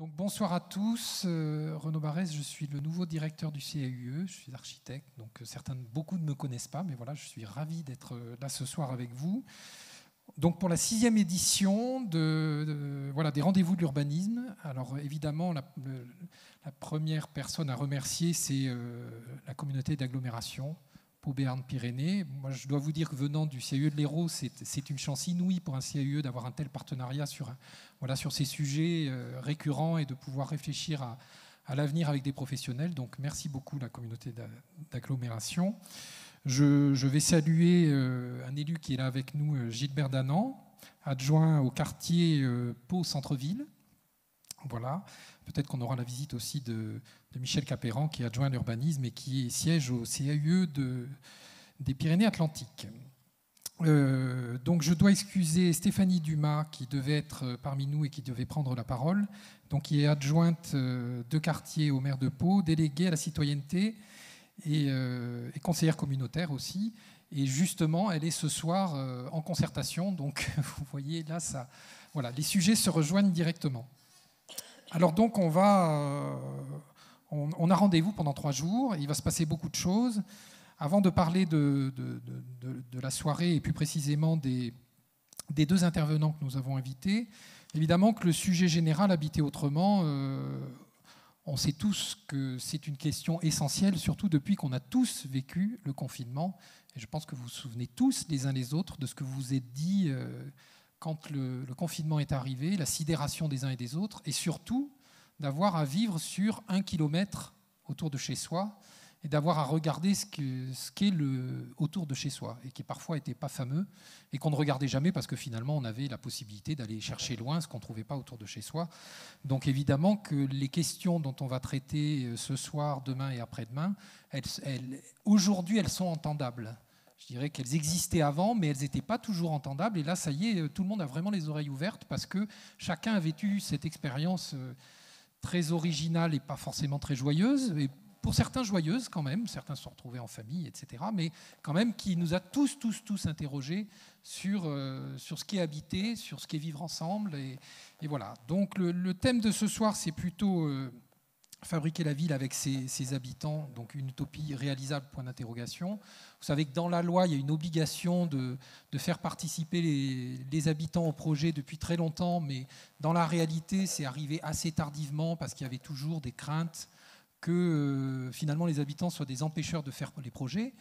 Donc, bonsoir à tous, Renaud Barès, je suis le nouveau directeur du CAUE, je suis architecte, donc beaucoup ne me connaissent pas, mais voilà, je suis ravi d'être là ce soir avec vous. Donc pour la 6e édition des rendez-vous de l'urbanisme. Alors évidemment, la première personne à remercier, c'est la communauté d'agglomération Pau Béarn Pyrénées. Moi, je dois vous dire que venant du CAUE de l'Hérault, c'est une chance inouïe pour un CAUE d'avoir un tel partenariat sur ces sujets récurrents et de pouvoir réfléchir à l'avenir avec des professionnels. Donc merci beaucoup la communauté d'agglomération. Je vais saluer un élu qui est là avec nous, Gilbert Danan, adjoint au quartier Pau Centre-Ville. Voilà. Peut-être qu'on aura la visite aussi de Michel Capéran, qui est adjoint à l'urbanisme et qui siège au CAUE des Pyrénées-Atlantiques. Donc je dois excuser Stéphanie Dumas, qui devait être parmi nous et qui devait prendre la parole, donc qui est adjointe de quartier au maire de Pau, déléguée à la citoyenneté et conseillère communautaire aussi. Et justement, elle est ce soir en concertation. Donc, vous voyez, là, les sujets se rejoignent directement. Alors donc, on a rendez-vous pendant 3 jours. Il va se passer beaucoup de choses. Avant de parler de la soirée et plus précisément des 2 intervenants que nous avons invités, évidemment que le sujet général, habiter autrement, on sait tous que c'est une question essentielle, surtout depuis qu'on a tous vécu le confinement. Et je pense que vous vous souvenez tous, les uns les autres, de ce que vous vous êtes dit quand le confinement est arrivé, la sidération des uns et des autres, et surtout d'avoir à vivre sur 1 kilomètre autour de chez soi et d'avoir à regarder ce qu'est autour de chez soi, et qui parfois n'était pas fameux, et qu'on ne regardait jamais parce que finalement on avait la possibilité d'aller chercher loin ce qu'on ne trouvait pas autour de chez soi. Donc évidemment que les questions dont on va traiter ce soir, demain et après-demain, aujourd'hui elles sont entendables. Je dirais qu'elles existaient avant, mais elles n'étaient pas toujours entendables. Et là, ça y est, tout le monde a vraiment les oreilles ouvertes parce que chacun a vécu cette expérience très originale et pas forcément très joyeuse, et pour certains joyeuses quand même, certains se sont retrouvés en famille, etc., mais quand même qui nous a tous interrogés sur ce qu'est habiter, sur ce qu'est vivre ensemble. Et voilà. Donc le thème de ce soir, c'est plutôt fabriquer la ville avec ses habitants, donc une utopie réalisable, point d'interrogation. Vous savez que dans la loi, il y a une obligation de faire participer les habitants au projet depuis très longtemps, mais dans la réalité, c'est arrivé assez tardivement parce qu'il y avait toujours des craintes que finalement les habitants soient des empêcheurs de faire les projets.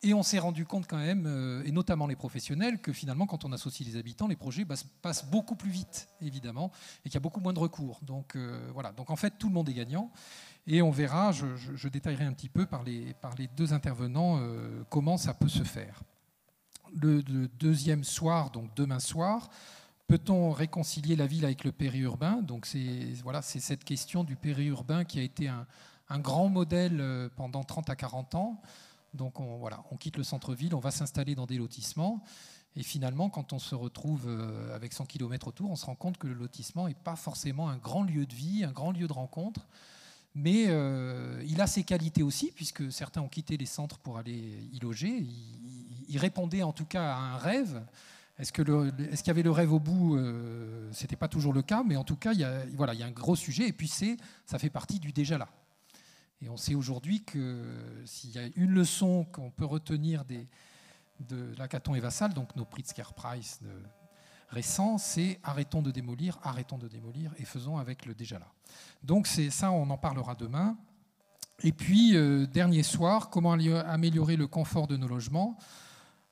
Et on s'est rendu compte quand même, et notamment les professionnels, que finalement quand on associe les habitants, les projets passent beaucoup plus vite, évidemment, et qu'il y a beaucoup moins de recours. Donc voilà, donc en fait tout le monde est gagnant. Et on verra, je détaillerai un petit peu par les 2 intervenants comment ça peut se faire. Le deuxième soir, donc demain soir, peut-on réconcilier la ville avec le périurbain? Donc c'est cette question du périurbain qui a été un grand modèle pendant 30 à 40 ans. Donc on quitte le centre-ville, on va s'installer dans des lotissements. Et finalement, quand on se retrouve avec 100 km autour, on se rend compte que le lotissement n'est pas forcément un grand lieu de vie, un grand lieu de rencontre. Mais il a ses qualités aussi, puisque certains ont quitté les centres pour aller y loger. Ils répondaient en tout cas à un rêve. Est-ce qu'il y avait le rêve au bout? Ce n'était pas toujours le cas, mais en tout cas, il y a un gros sujet. Et puis ça fait partie du déjà là. Et on sait aujourd'hui que s'il y a une leçon qu'on peut retenir de Lacaton et Vassal, donc nos Pritzker Prize récents, c'est arrêtons de démolir et faisons avec le déjà là. Donc c'est ça, on en parlera demain. Et puis, dernier soir, comment améliorer le confort de nos logements?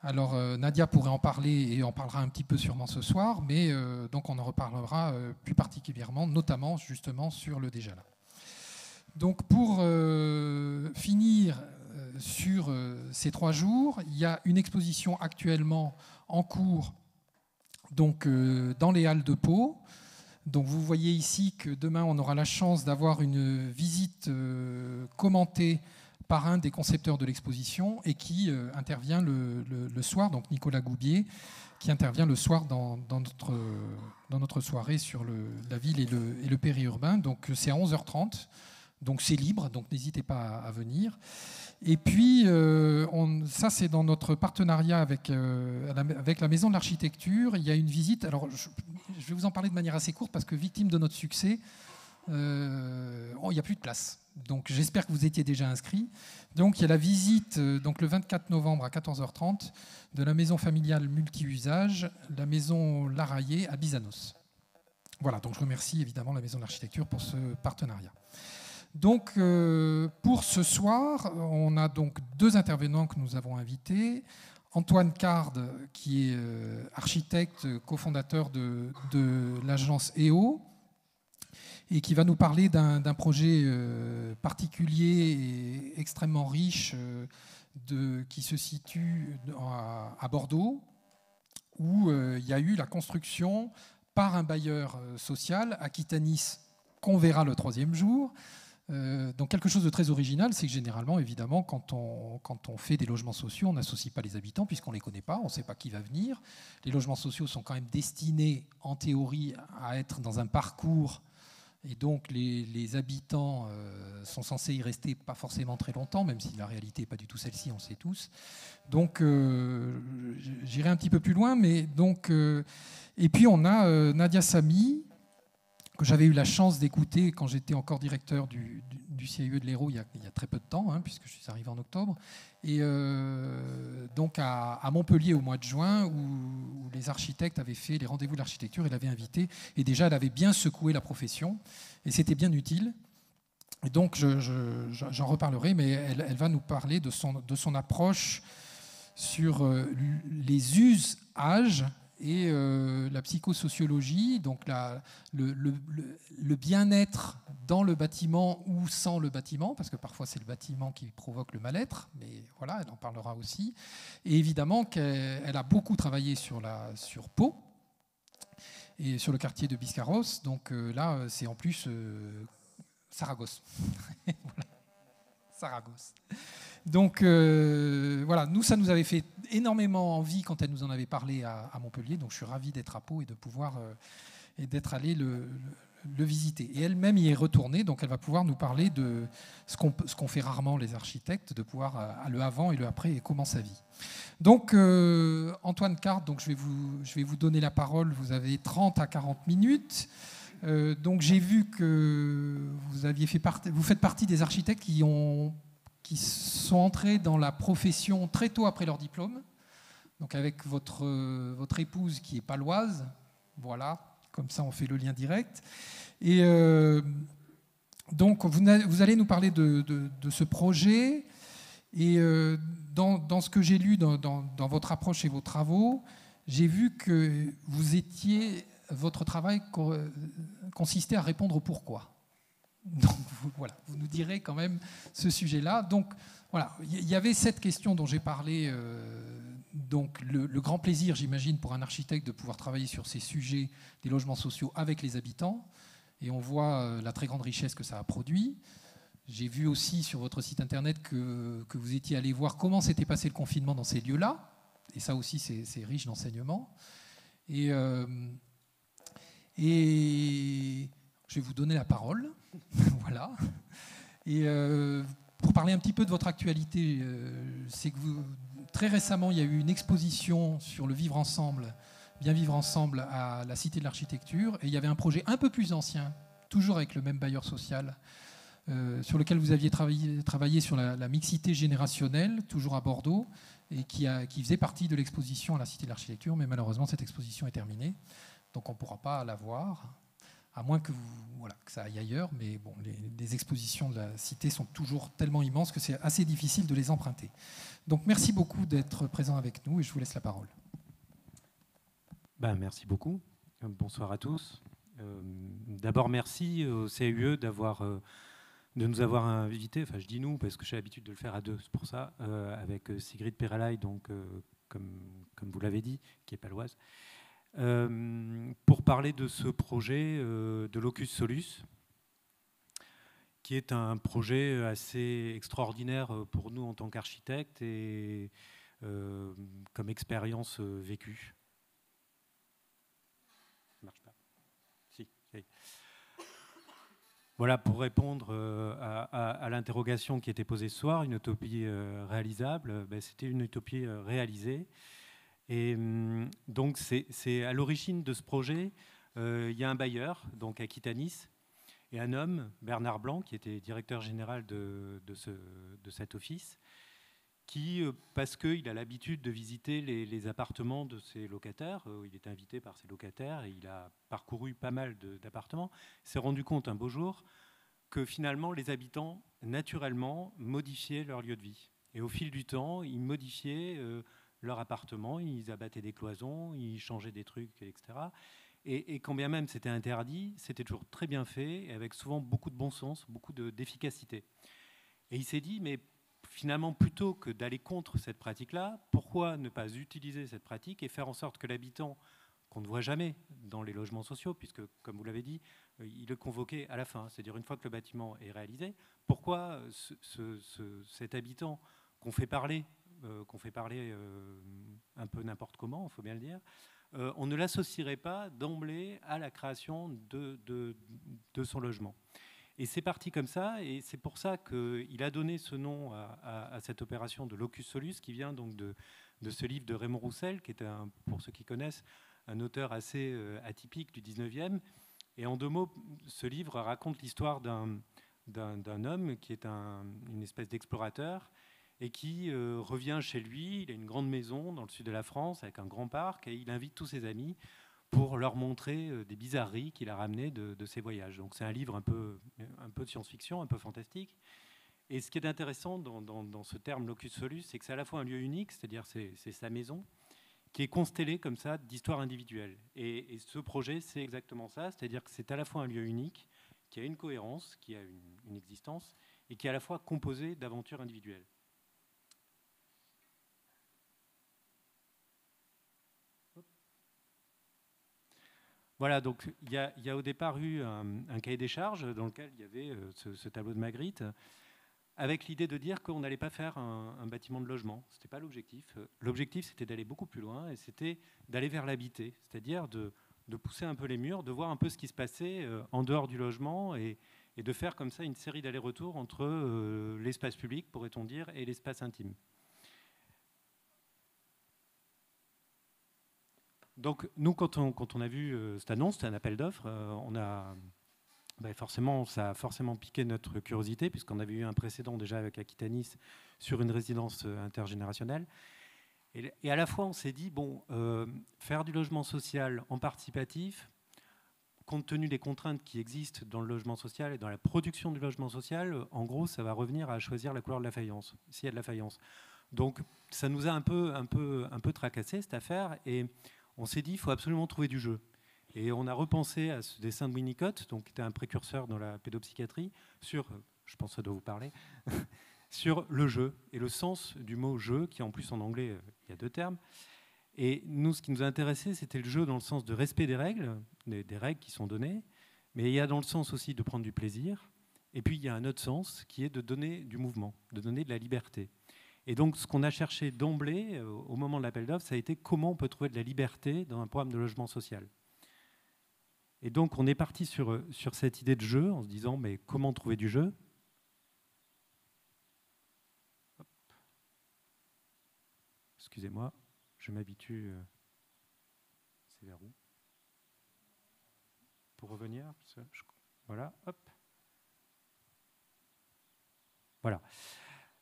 Alors Nadia pourrait en parler et en parlera un petit peu sûrement ce soir, mais donc on en reparlera plus particulièrement, notamment justement sur le déjà là. Donc pour finir sur ces 3 jours, il y a une exposition actuellement en cours donc, dans les Halles de Pau. Donc vous voyez ici que demain on aura la chance d'avoir une visite commentée par un des concepteurs de l'exposition et qui intervient le soir, donc Nicolas Goubier, qui intervient le soir dans notre soirée sur la ville et le périurbain. Donc c'est à 11h30. Donc c'est libre, donc n'hésitez pas à venir. Et puis, ça c'est dans notre partenariat avec la Maison de l'Architecture. Il y a une visite, alors je vais vous en parler de manière assez courte parce que victime de notre succès, il n'y a plus de place. Donc j'espère que vous étiez déjà inscrits. Donc il y a la visite donc le 24 novembre à 14h30 de la maison familiale multi-usage, la maison Laraillé à Bizanos. Voilà, donc je remercie évidemment la Maison de l'Architecture pour ce partenariat. Donc pour ce soir, on a donc 2 intervenants que nous avons invités. Antoine Card, qui est architecte, cofondateur de l'agence EO, et qui va nous parler d'un projet particulier et extrêmement riche qui se situe à Bordeaux, où il y a eu la construction par un bailleur social, Aquitanis, qu'on verra le 3e jour. Donc quelque chose de très original, c'est que généralement, évidemment, quand on fait des logements sociaux, on n'associe pas les habitants puisqu'on ne les connaît pas, on ne sait pas qui va venir. Les logements sociaux sont quand même destinés, en théorie, à être dans un parcours, et donc les habitants sont censés y rester pas forcément très longtemps, même si la réalité n'est pas du tout celle-ci, on le sait tous. Donc j'irai un petit peu plus loin, mais donc... et puis on a Nadia Samy, que j'avais eu la chance d'écouter quand j'étais encore directeur du CIE de l'Hérault il y a très peu de temps, puisque je suis arrivé en octobre, et donc à Montpellier au mois de juin, où les architectes avaient fait les rendez-vous de l'architecture, et l'avaient invitée, et déjà elle avait bien secoué la profession, et c'était bien utile. Et donc j'en reparlerai, mais elle va nous parler de son approche sur les usages et la psychosociologie, donc le bien-être dans le bâtiment ou sans le bâtiment, parce que parfois c'est le bâtiment qui provoque le mal-être, mais voilà, elle en parlera aussi. Et évidemment qu'elle a beaucoup travaillé sur Pau et sur le quartier de Biscarrosse, donc là c'est en plus Saragosse. Voilà. Saragosse. Donc voilà, nous, ça nous avait fait énormément envie quand elle nous en avait parlé à Montpellier. Donc je suis ravi d'être à Pau et de pouvoir et d'être allé le visiter. Et elle-même y est retournée, donc elle va pouvoir nous parler de ce qu'on fait rarement les architectes, de pouvoir le avant et le après et comment ça vit. Donc Antoine Card, donc je vais vous donner la parole. Vous avez 30 à 40 minutes. Donc j'ai vu que vous faites partie des architectes qui sont entrés dans la profession très tôt après leur diplôme, donc avec votre épouse qui est paloise, voilà, comme ça on fait le lien direct. Et donc vous allez nous parler de ce projet, et dans ce que j'ai lu dans votre approche et vos travaux, j'ai vu que votre travail consistait à répondre au pourquoi. Donc voilà, vous nous direz quand même ce sujet-là. Donc voilà, il y avait cette question dont j'ai parlé, donc le grand plaisir, j'imagine, pour un architecte de pouvoir travailler sur ces sujets des logements sociaux avec les habitants, et on voit la très grande richesse que ça a produit. J'ai vu aussi sur votre site internet que vous étiez allé voir comment s'était passé le confinement dans ces lieux-là, et ça aussi c'est riche d'enseignements. Et je vais vous donner la parole. Voilà. Et pour parler un petit peu de votre actualité, c'est que très récemment, il y a eu une exposition sur le vivre ensemble, bien vivre ensemble à la Cité de l'Architecture, et il y avait un projet un peu plus ancien, toujours avec le même bailleur social, sur lequel vous aviez travaillé sur la mixité générationnelle, toujours à Bordeaux, et qui faisait partie de l'exposition à la Cité de l'Architecture, mais malheureusement cette exposition est terminée, donc on ne pourra pas la voir, à moins que ça aille ailleurs, mais bon, les expositions de la Cité sont toujours tellement immenses que c'est assez difficile de les emprunter. Donc merci beaucoup d'être présent avec nous, et je vous laisse la parole. Merci beaucoup. Bonsoir à tous. D'abord, merci au CIE de nous avoir invités. Enfin, je dis nous parce que j'ai l'habitude de le faire à deux, c'est pour ça, avec Sigrid Perelay, donc comme vous l'avez dit, qui est paloise, pour parler de ce projet de Locus Solus, qui est un projet assez extraordinaire pour nous en tant qu'architectes et comme expérience vécue. Ça marche pas. Si. Voilà, pour répondre à l'interrogation qui était posée ce soir, une utopie réalisable, c'était une utopie réalisée. Et donc, c'est à l'origine de ce projet, il y a un bailleur, donc Aquitanis, et un homme, Bernard Blanc, qui était directeur général de cet office, qui, parce qu'il a l'habitude de visiter les appartements de ses locataires, il est invité par ses locataires et il a parcouru pas mal d'appartements, s'est rendu compte un beau jour que finalement les habitants, naturellement, modifiaient leur lieu de vie. Et au fil du temps, ils modifiaient leur appartement, ils abattaient des cloisons, ils changeaient des trucs, etc. Et quand bien même c'était interdit, c'était toujours très bien fait, et avec souvent beaucoup de bon sens, beaucoup d'efficacité. Et il s'est dit, mais finalement, plutôt que d'aller contre cette pratique-là, pourquoi ne pas utiliser cette pratique et faire en sorte que l'habitant, qu'on ne voit jamais dans les logements sociaux, puisque, comme vous l'avez dit, il est convoqué à la fin, c'est-à-dire une fois que le bâtiment est réalisé, pourquoi cet habitant qu'on fait parler un peu n'importe comment, il faut bien le dire, on ne l'associerait pas d'emblée à la création de son logement. Et c'est parti comme ça, et c'est pour ça qu'il a donné ce nom à cette opération de Locus Solus, qui vient donc de ce livre de Raymond Roussel, qui est, pour ceux qui connaissent, un auteur assez atypique du 19e. Et en 2 mots, ce livre raconte l'histoire d'un homme qui est une espèce d'explorateur, et qui revient chez lui. Il a une grande maison dans le sud de la France avec un grand parc, et il invite tous ses amis pour leur montrer des bizarreries qu'il a ramenées de ses voyages. Donc c'est un livre un peu de science-fiction, un peu fantastique. Et ce qui est intéressant dans ce terme locus solus, c'est que c'est à la fois un lieu unique, c'est-à-dire c'est sa maison, qui est constellée comme ça d'histoires individuelles. Et ce projet, c'est exactement ça, c'est-à-dire que c'est à la fois un lieu unique, qui a une cohérence, qui a une existence, et qui est à la fois composé d'aventures individuelles. Voilà, donc il y a au départ eu un cahier des charges dans lequel il y avait ce tableau de Magritte, avec l'idée de dire qu'on n'allait pas faire un bâtiment de logement. Ce n'était pas l'objectif. L'objectif, c'était d'aller beaucoup plus loin, et c'était d'aller vers l'habité, c'est-à-dire de pousser un peu les murs, de voir un peu ce qui se passait en dehors du logement, et de faire comme ça une série d'allers-retours entre l'espace public, pourrait-on dire, et l'espace intime. Donc nous, quand on a vu cette annonce, c'était un appel d'offres, forcément, ça a forcément piqué notre curiosité, puisqu'on avait eu un précédent déjà avec Aquitanis sur une résidence intergénérationnelle. Et à la fois, on s'est dit, faire du logement social en participatif, compte tenu des contraintes qui existent dans le logement social et dans la production du logement social, en gros, ça va revenir à choisir la couleur de la faïence, s'il y a de la faïence. Donc ça nous a un peu tracassé, cette affaire, et on s'est dit, il faut absolument trouver du jeu. Et on a repensé à ce dessin de Winnicott, donc, qui était un précurseur dans la pédopsychiatrie, sur, je pense que ça doit vous parler, sur le jeu et le sens du mot jeu, qui en plus en anglais, il y a 2 termes. Et nous, ce qui nous a intéressé, c'était le jeu dans le sens de respect des règles qui sont données, mais il y a dans le sens aussi de prendre du plaisir. Et puis il y a un autre sens qui est de donner du mouvement, de donner de la liberté. Et donc, ce qu'on a cherché d'emblée, au moment de l'appel d'offres, ça a été comment on peut trouver de la liberté dans un programme de logement social. Et donc, on est parti sur cette idée de jeu, en se disant, mais comment trouver du jeu ? Hop. Excusez-moi, je m'habitue. C'est vers où ? Pour revenir, voilà, hop. Voilà.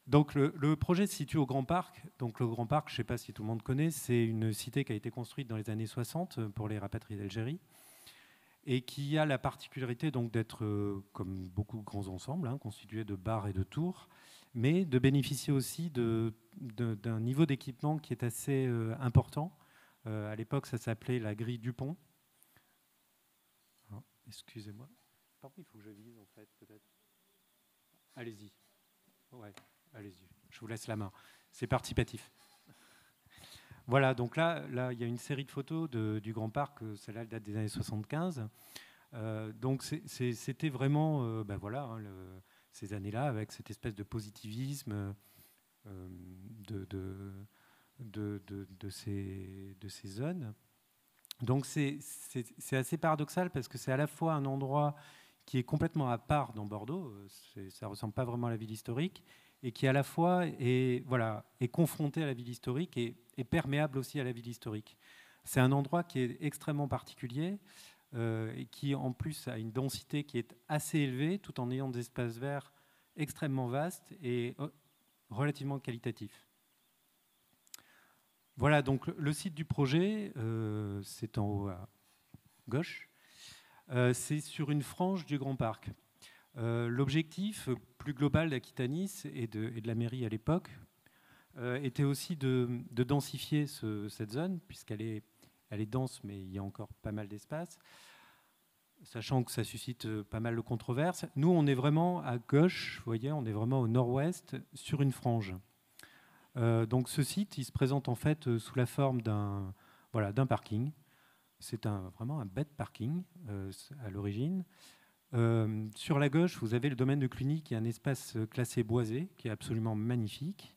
Donc le projet se situe au Grand Parc. Donc le Grand Parc, je ne sais pas si tout le monde connaît, c'est une cité qui a été construite dans les années 60 pour les rapatriés d'Algérie et qui a la particularité donc d'être, comme beaucoup de grands ensembles, constitué de bars et de tours, mais de bénéficier aussi d'un niveau d'équipement qui est assez important. À l'époque, ça s'appelait la grille Dupont. Excusez-moi. Pardon, il faut que je vise en fait, peut-être. Allez-y. Ouais. Allez-y, je vous laisse la main. C'est participatif. Voilà, donc là, il y a une série de photos du Grand Parc. Celle-là, elle date des années 75. Donc, c'était vraiment, ces années-là, avec cette espèce de positivisme de ces zones. Donc, c'est assez paradoxal parce que c'est à la fois un endroit qui est complètement à part dans Bordeaux. Ça ne ressemble pas vraiment à la ville historique, et qui à la fois est confronté à la ville historique et perméable aussi à la ville historique. C'est un endroit qui est extrêmement particulier, et qui en plus a une densité qui est assez élevée, tout en ayant des espaces verts extrêmement vastes et relativement qualitatifs. Voilà, donc le site du projet, c'est en haut à gauche. C'est sur une frange du Grand Parc. L'objectif plus global d'Aquitanis et de la mairie à l'époque était aussi de densifier cette zone, puisqu'elle est dense, mais il y a encore pas mal d'espace, sachant que ça suscite pas mal de controverses. Nous, on est vraiment à gauche, vous voyez, on est vraiment au nord-ouest, sur une frange. Donc ce site, il se présente en fait sous la forme d'un parking. C'est vraiment un bête parking à l'origine. Sur la gauche, vous avez le domaine de Cluny, qui est un espace classé boisé, qui est absolument magnifique.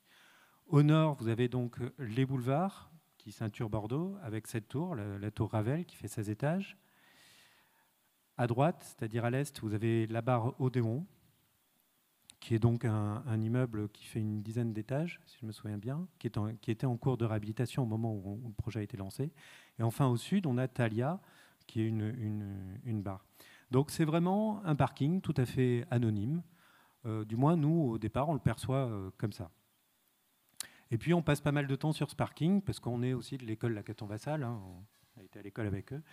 Au nord, vous avez donc les boulevards, qui ceinturent Bordeaux, avec cette tour, la tour Ravel, qui fait 16 étages. À droite, c'est-à-dire à l'est, vous avez la barre Odéon, qui est donc un immeuble qui fait une dizaine d'étages, si je me souviens bien, qui était en cours de réhabilitation au moment où le projet a été lancé. Et enfin, au sud, on a Thalia, qui est une barre. Donc c'est vraiment un parking tout à fait anonyme. Du moins, nous, au départ, on le perçoit comme ça. Et puis, on passe pas mal de temps sur ce parking, parce qu'on est aussi de l'école Lacaton-Vassal, hein, on a été à l'école avec eux.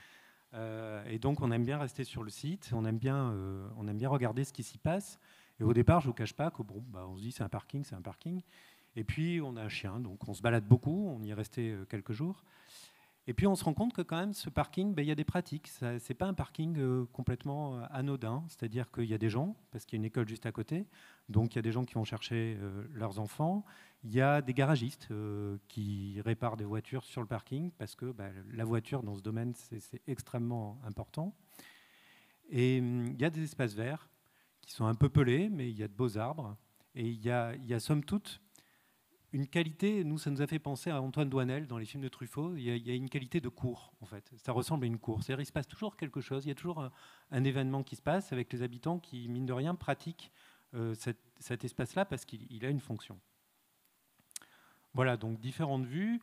Et donc, on aime bien rester sur le site, on aime bien regarder ce qui s'y passe. Et au départ, je ne vous cache pas qu'on se dit c'est un parking, c'est un parking. Et puis, on a un chien, donc on se balade beaucoup, on y est resté quelques jours. Et puis, on se rend compte que quand même, ce parking, il y a des pratiques. Ce n'est pas un parking complètement anodin, c'est-à-dire qu'il y a des gens, parce qu'il y a une école juste à côté, donc il y a des gens qui vont chercher leurs enfants. Il y a des garagistes qui réparent des voitures sur le parking, parce que la voiture, dans ce domaine, c'est extrêmement important. Et il y a des espaces verts qui sont un peu pelés, mais il y a de beaux arbres. Et il y a somme toute une qualité, nous, ça nous a fait penser à Antoine Doinel dans les films de Truffaut. Il y a une qualité de cours, en fait. Ça ressemble à une cour. C'est-à-dire, il se passe toujours quelque chose. Il y a toujours un événement qui se passe avec les habitants qui, mine de rien, pratiquent cet espace-là parce qu'il a une fonction. Voilà, donc différentes vues.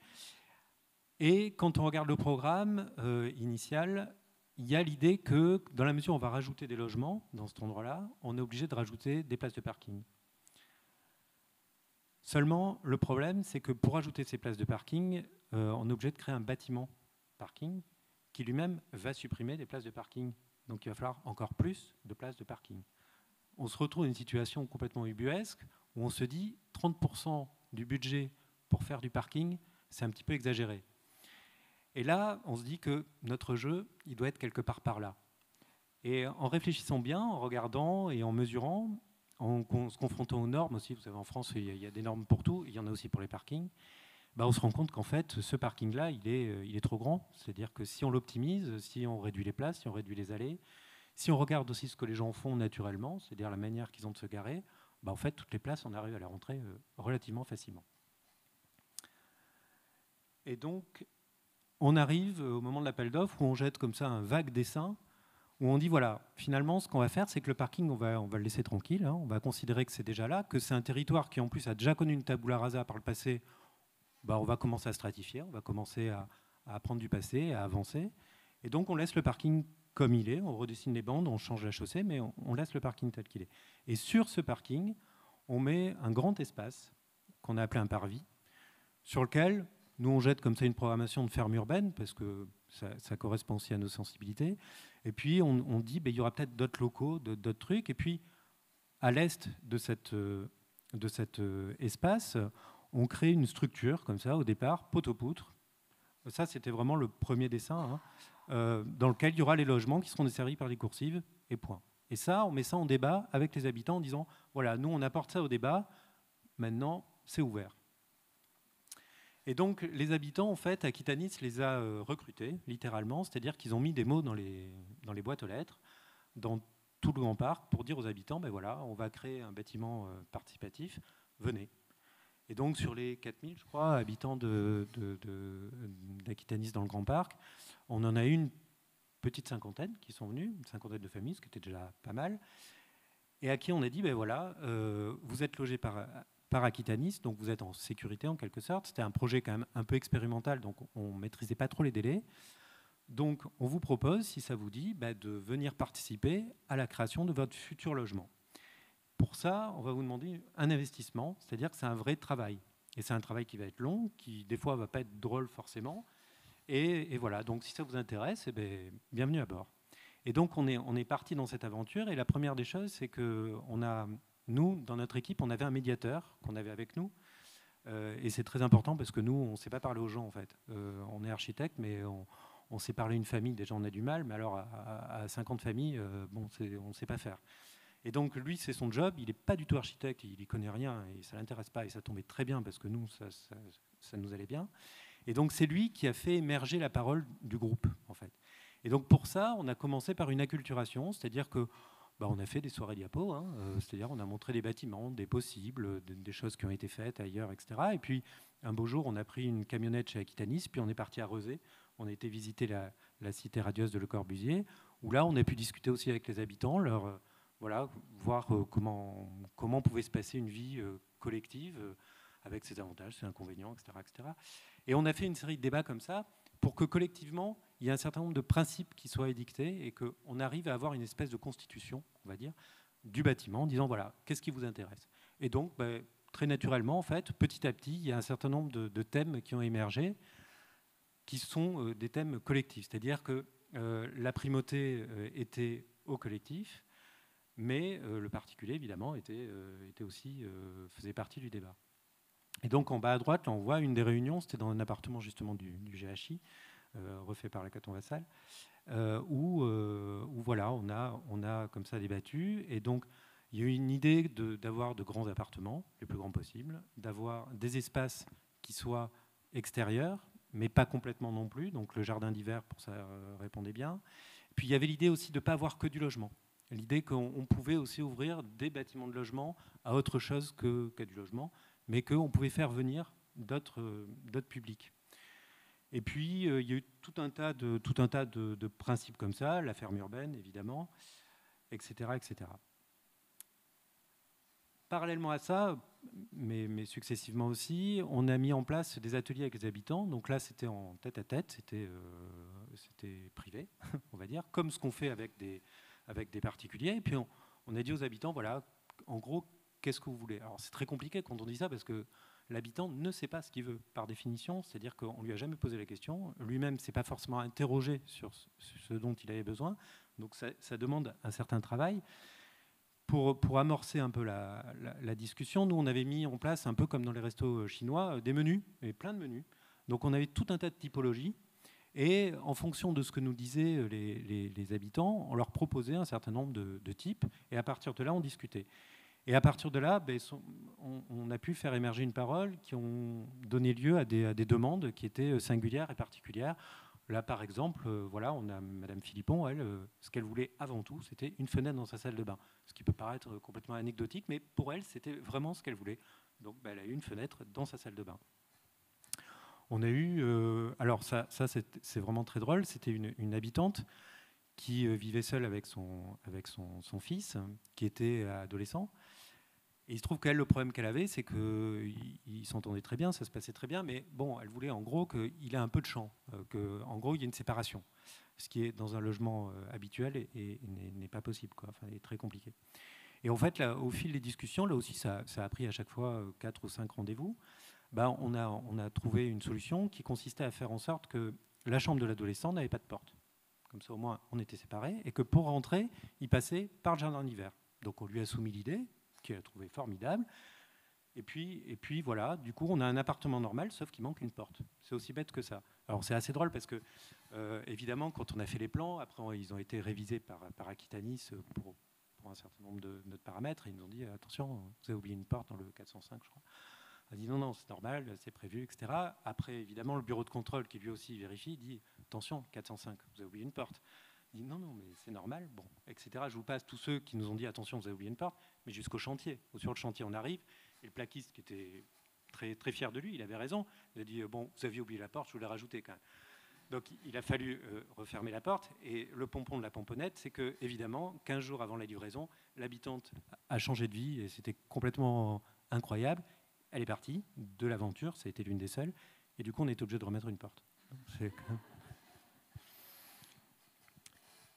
Et quand on regarde le programme initial, il y a l'idée que, dans la mesure où on va rajouter des logements dans cet endroit-là, on est obligé de rajouter des places de parking. Seulement, le problème, c'est que pour ajouter ces places de parking, on est obligé de créer un bâtiment parking qui lui-même va supprimer des places de parking. Donc il va falloir encore plus de places de parking. On se retrouve dans une situation complètement ubuesque où on se dit 30% du budget pour faire du parking, c'est un petit peu exagéré. Et là, on se dit que notre jeu, il doit être quelque part par là. Et en réfléchissant bien, en regardant et en mesurant, en se confrontant aux normes aussi, vous savez, en France, il y a des normes pour tout, il y en a aussi pour les parkings, on se rend compte qu'en fait, ce parking-là, il est trop grand. C'est-à-dire que si on l'optimise, si on réduit les places, si on réduit les allées, si on regarde aussi ce que les gens font naturellement, c'est-à-dire la manière qu'ils ont de se garer, en fait, toutes les places, on arrive à les rentrer relativement facilement. Et donc, on arrive au moment de l'appel d'offres où on jette comme ça un vague dessin où on dit, voilà, finalement, ce qu'on va faire, c'est que le parking, on va le laisser tranquille, hein, on va considérer que c'est déjà là, que c'est un territoire qui, en plus, a déjà connu une tabula rasa par le passé. On va commencer à stratifier, on va commencer à apprendre du passé, à avancer. Et donc, on laisse le parking comme il est, on redessine les bandes, on change la chaussée, mais on laisse le parking tel qu'il est. Et sur ce parking, on met un grand espace qu'on a appelé un parvis, sur lequel nous, on jette comme ça une programmation de ferme urbaine, parce que ça correspond aussi à nos sensibilités. Et puis, on dit, il y aura peut-être d'autres locaux, d'autres trucs. Et puis, à l'est de cet espace, on crée une structure, comme ça, au départ, pot-au-poutre. Ça, c'était vraiment le premier dessin, hein, dans lequel il y aura les logements qui seront desservis par des coursives, et point. Et ça, on met ça en débat avec les habitants en disant, voilà, nous, on apporte ça au débat, maintenant, c'est ouvert. Et donc, les habitants, en fait, Aquitanis les a recrutés, littéralement, c'est-à-dire qu'ils ont mis des mots dans les boîtes aux lettres, dans tout le Grand Parc, pour dire aux habitants, voilà, on va créer un bâtiment participatif, venez. Et donc, sur les 4000, je crois, habitants d'Aquitanis dans le Grand Parc, on en a une petite cinquantaine qui sont venus, une cinquantaine de familles, ce qui était déjà pas mal, et à qui on a dit, voilà, vous êtes logés par Aquitanis, donc vous êtes en sécurité en quelque sorte. C'était un projet quand même un peu expérimental, donc on ne maîtrisait pas trop les délais. Donc, on vous propose, si ça vous dit, de venir participer à la création de votre futur logement. Pour ça, on va vous demander un investissement, c'est-à-dire que c'est un vrai travail. Et c'est un travail qui va être long, qui des fois ne va pas être drôle forcément. Et voilà, donc si ça vous intéresse, bienvenue à bord. Et donc on est parti dans cette aventure. Et la première des choses, c'est que nous, dans notre équipe, on avait un médiateur qu'on avait avec nous. Et c'est très important parce que nous, on ne sait pas parler aux gens en fait. On est architecte, mais on sait parler à une famille. Déjà, on a du mal, mais alors à 50 familles, on ne sait pas faire. Et donc lui, c'est son job. Il n'est pas du tout architecte, il n'y connaît rien et ça ne l'intéresse pas. Et ça tombait très bien parce que nous, ça nous allait bien. Et donc c'est lui qui a fait émerger la parole du groupe en fait. Et donc pour ça, on a commencé par une acculturation, c'est-à-dire que on a fait des soirées diapos, c'est-à-dire on a montré des bâtiments, des possibles, des choses qui ont été faites ailleurs, etc. Et puis un beau jour, on a pris une camionnette chez Aquitanis, puis on est parti à Rezé. On a été visiter la cité radieuse de Le Corbusier, où là, on a pu discuter aussi avec les habitants, voir comment pouvait se passer une vie collective avec ses avantages, ses inconvénients, etc., etc. Et on a fait une série de débats comme ça pour que collectivement, il y ait un certain nombre de principes qui soient édictés et qu'on arrive à avoir une espèce de constitution, on va dire, du bâtiment, en disant voilà, qu'est-ce qui vous intéresse? Et donc, très naturellement, en fait, petit à petit, il y a un certain nombre de thèmes qui ont émergé, qui sont des thèmes collectifs. C'est-à-dire que la primauté était au collectif, mais le particulier, évidemment, faisait partie du débat. Et donc, en bas à droite, là, on voit une des réunions, c'était dans un appartement justement du GHI, refait par la Caton Vassal, où voilà, on a comme ça débattu. Et donc, il y a eu une idée d'avoir de grands appartements, les plus grands possibles, d'avoir des espaces qui soient extérieurs, mais pas complètement non plus. Donc, le jardin d'hiver, pour ça, répondait bien. Puis, il y avait l'idée aussi de ne pas avoir que du logement. L'idée qu'on pouvait aussi ouvrir des bâtiments de logement à autre chose qu'à du logement, mais qu'on pouvait faire venir d'autres publics. Et puis, il y a eu tout un tas de principes comme ça, la ferme urbaine, évidemment, etc., etc. Parallèlement à ça, mais successivement aussi, on a mis en place des ateliers avec les habitants. Donc là, c'était en tête-à-tête, c'était privé, on va dire, comme ce qu'on fait avec des particuliers. Et puis, on a dit aux habitants, voilà, en gros, qu'est-ce que vous voulez? Alors, c'est très compliqué quand on dit ça parce que l'habitant ne sait pas ce qu'il veut, par définition. C'est-à-dire qu'on ne lui a jamais posé la question. Lui-même ne s'est pas forcément interrogé sur ce dont il avait besoin. Donc, ça demande un certain travail. Pour amorcer un peu la discussion, nous, on avait mis en place, un peu comme dans les restos chinois, des menus, et plein de menus. Donc, on avait tout un tas de typologies. Et en fonction de ce que nous disaient les habitants, on leur proposait un certain nombre de types. Et à partir de là, on discutait. Et à partir de là, on a pu faire émerger une parole qui ont donné lieu à des demandes qui étaient singulières et particulières. Là, par exemple, voilà, on a Madame Philippon, elle, ce qu'elle voulait avant tout, c'était une fenêtre dans sa salle de bain. Ce qui peut paraître complètement anecdotique, mais pour elle, c'était vraiment ce qu'elle voulait. Donc, elle a eu une fenêtre dans sa salle de bain. On a eu, alors ça c'est vraiment très drôle, c'était une habitante qui vivait seule avec son fils, qui était adolescent. Et il se trouve qu'elle, le problème qu'elle avait, c'est qu'ils s'entendaient très bien, ça se passait très bien, mais bon, elle voulait en gros qu'il ait un peu de champ, qu'en gros, il y ait une séparation, ce qui est dans un logement habituel et n'est pas possible, quoi. Enfin, est très compliqué. Et en fait, là, au fil des discussions, là aussi, ça a pris à chaque fois 4 ou 5 rendez-vous, on a trouvé une solution qui consistait à faire en sorte que la chambre de l'adolescent n'avait pas de porte. Comme ça, au moins, on était séparés, et que pour rentrer, il passait par le jardin d'hiver. Donc, on lui a soumis l'idée, qu'il a trouvé formidable. Et puis, voilà, du coup, on a un appartement normal, sauf qu'il manque une porte. C'est aussi bête que ça. Alors, c'est assez drôle parce que, évidemment, quand on a fait les plans, après, ils ont été révisés par Aquitanis pour un certain nombre de paramètres. Et ils nous ont dit, attention, vous avez oublié une porte dans le 405, je crois. On a dit non, c'est normal, c'est prévu, etc. Après, évidemment, le bureau de contrôle qui lui aussi vérifie, dit attention, 405, vous avez oublié une porte. Il dit non, mais c'est normal, bon, etc. Je vous passe tous ceux qui nous ont dit attention, vous avez oublié une porte, mais jusqu'au chantier. Sur le chantier, on arrive, et le plaquiste qui était très, très fier de lui, il avait raison. Il a dit bon, vous aviez oublié la porte, je vous l'ai rajouté quand même. Donc il a fallu refermer la porte, et le pompon de la pomponnette, c'est que, évidemment, 15 jours avant la livraison, l'habitante a changé de vie, et c'était complètement incroyable. Elle est partie de l'aventure, ça a été l'une des seules, et du coup on est obligé de remettre une porte.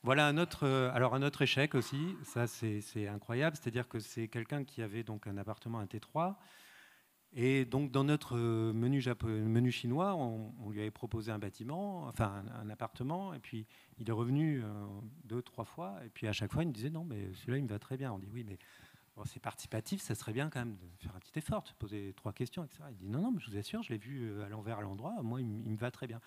Voilà alors un autre échec aussi, ça c'est incroyable, c'est-à-dire que c'est quelqu'un qui avait donc un appartement, un T3, et donc dans notre menu chinois, on lui avait proposé un bâtiment, enfin un appartement, et puis il est revenu 2-3 fois, et puis à chaque fois il me disait non mais celui-là il me va très bien. On dit oui mais bon, c'est participatif, ça serait bien quand même de faire un petit effort, de se poser 3 questions, etc. Il dit non mais je vous assure, je l'ai vu à l'envers à l'endroit, moi il me va très bien.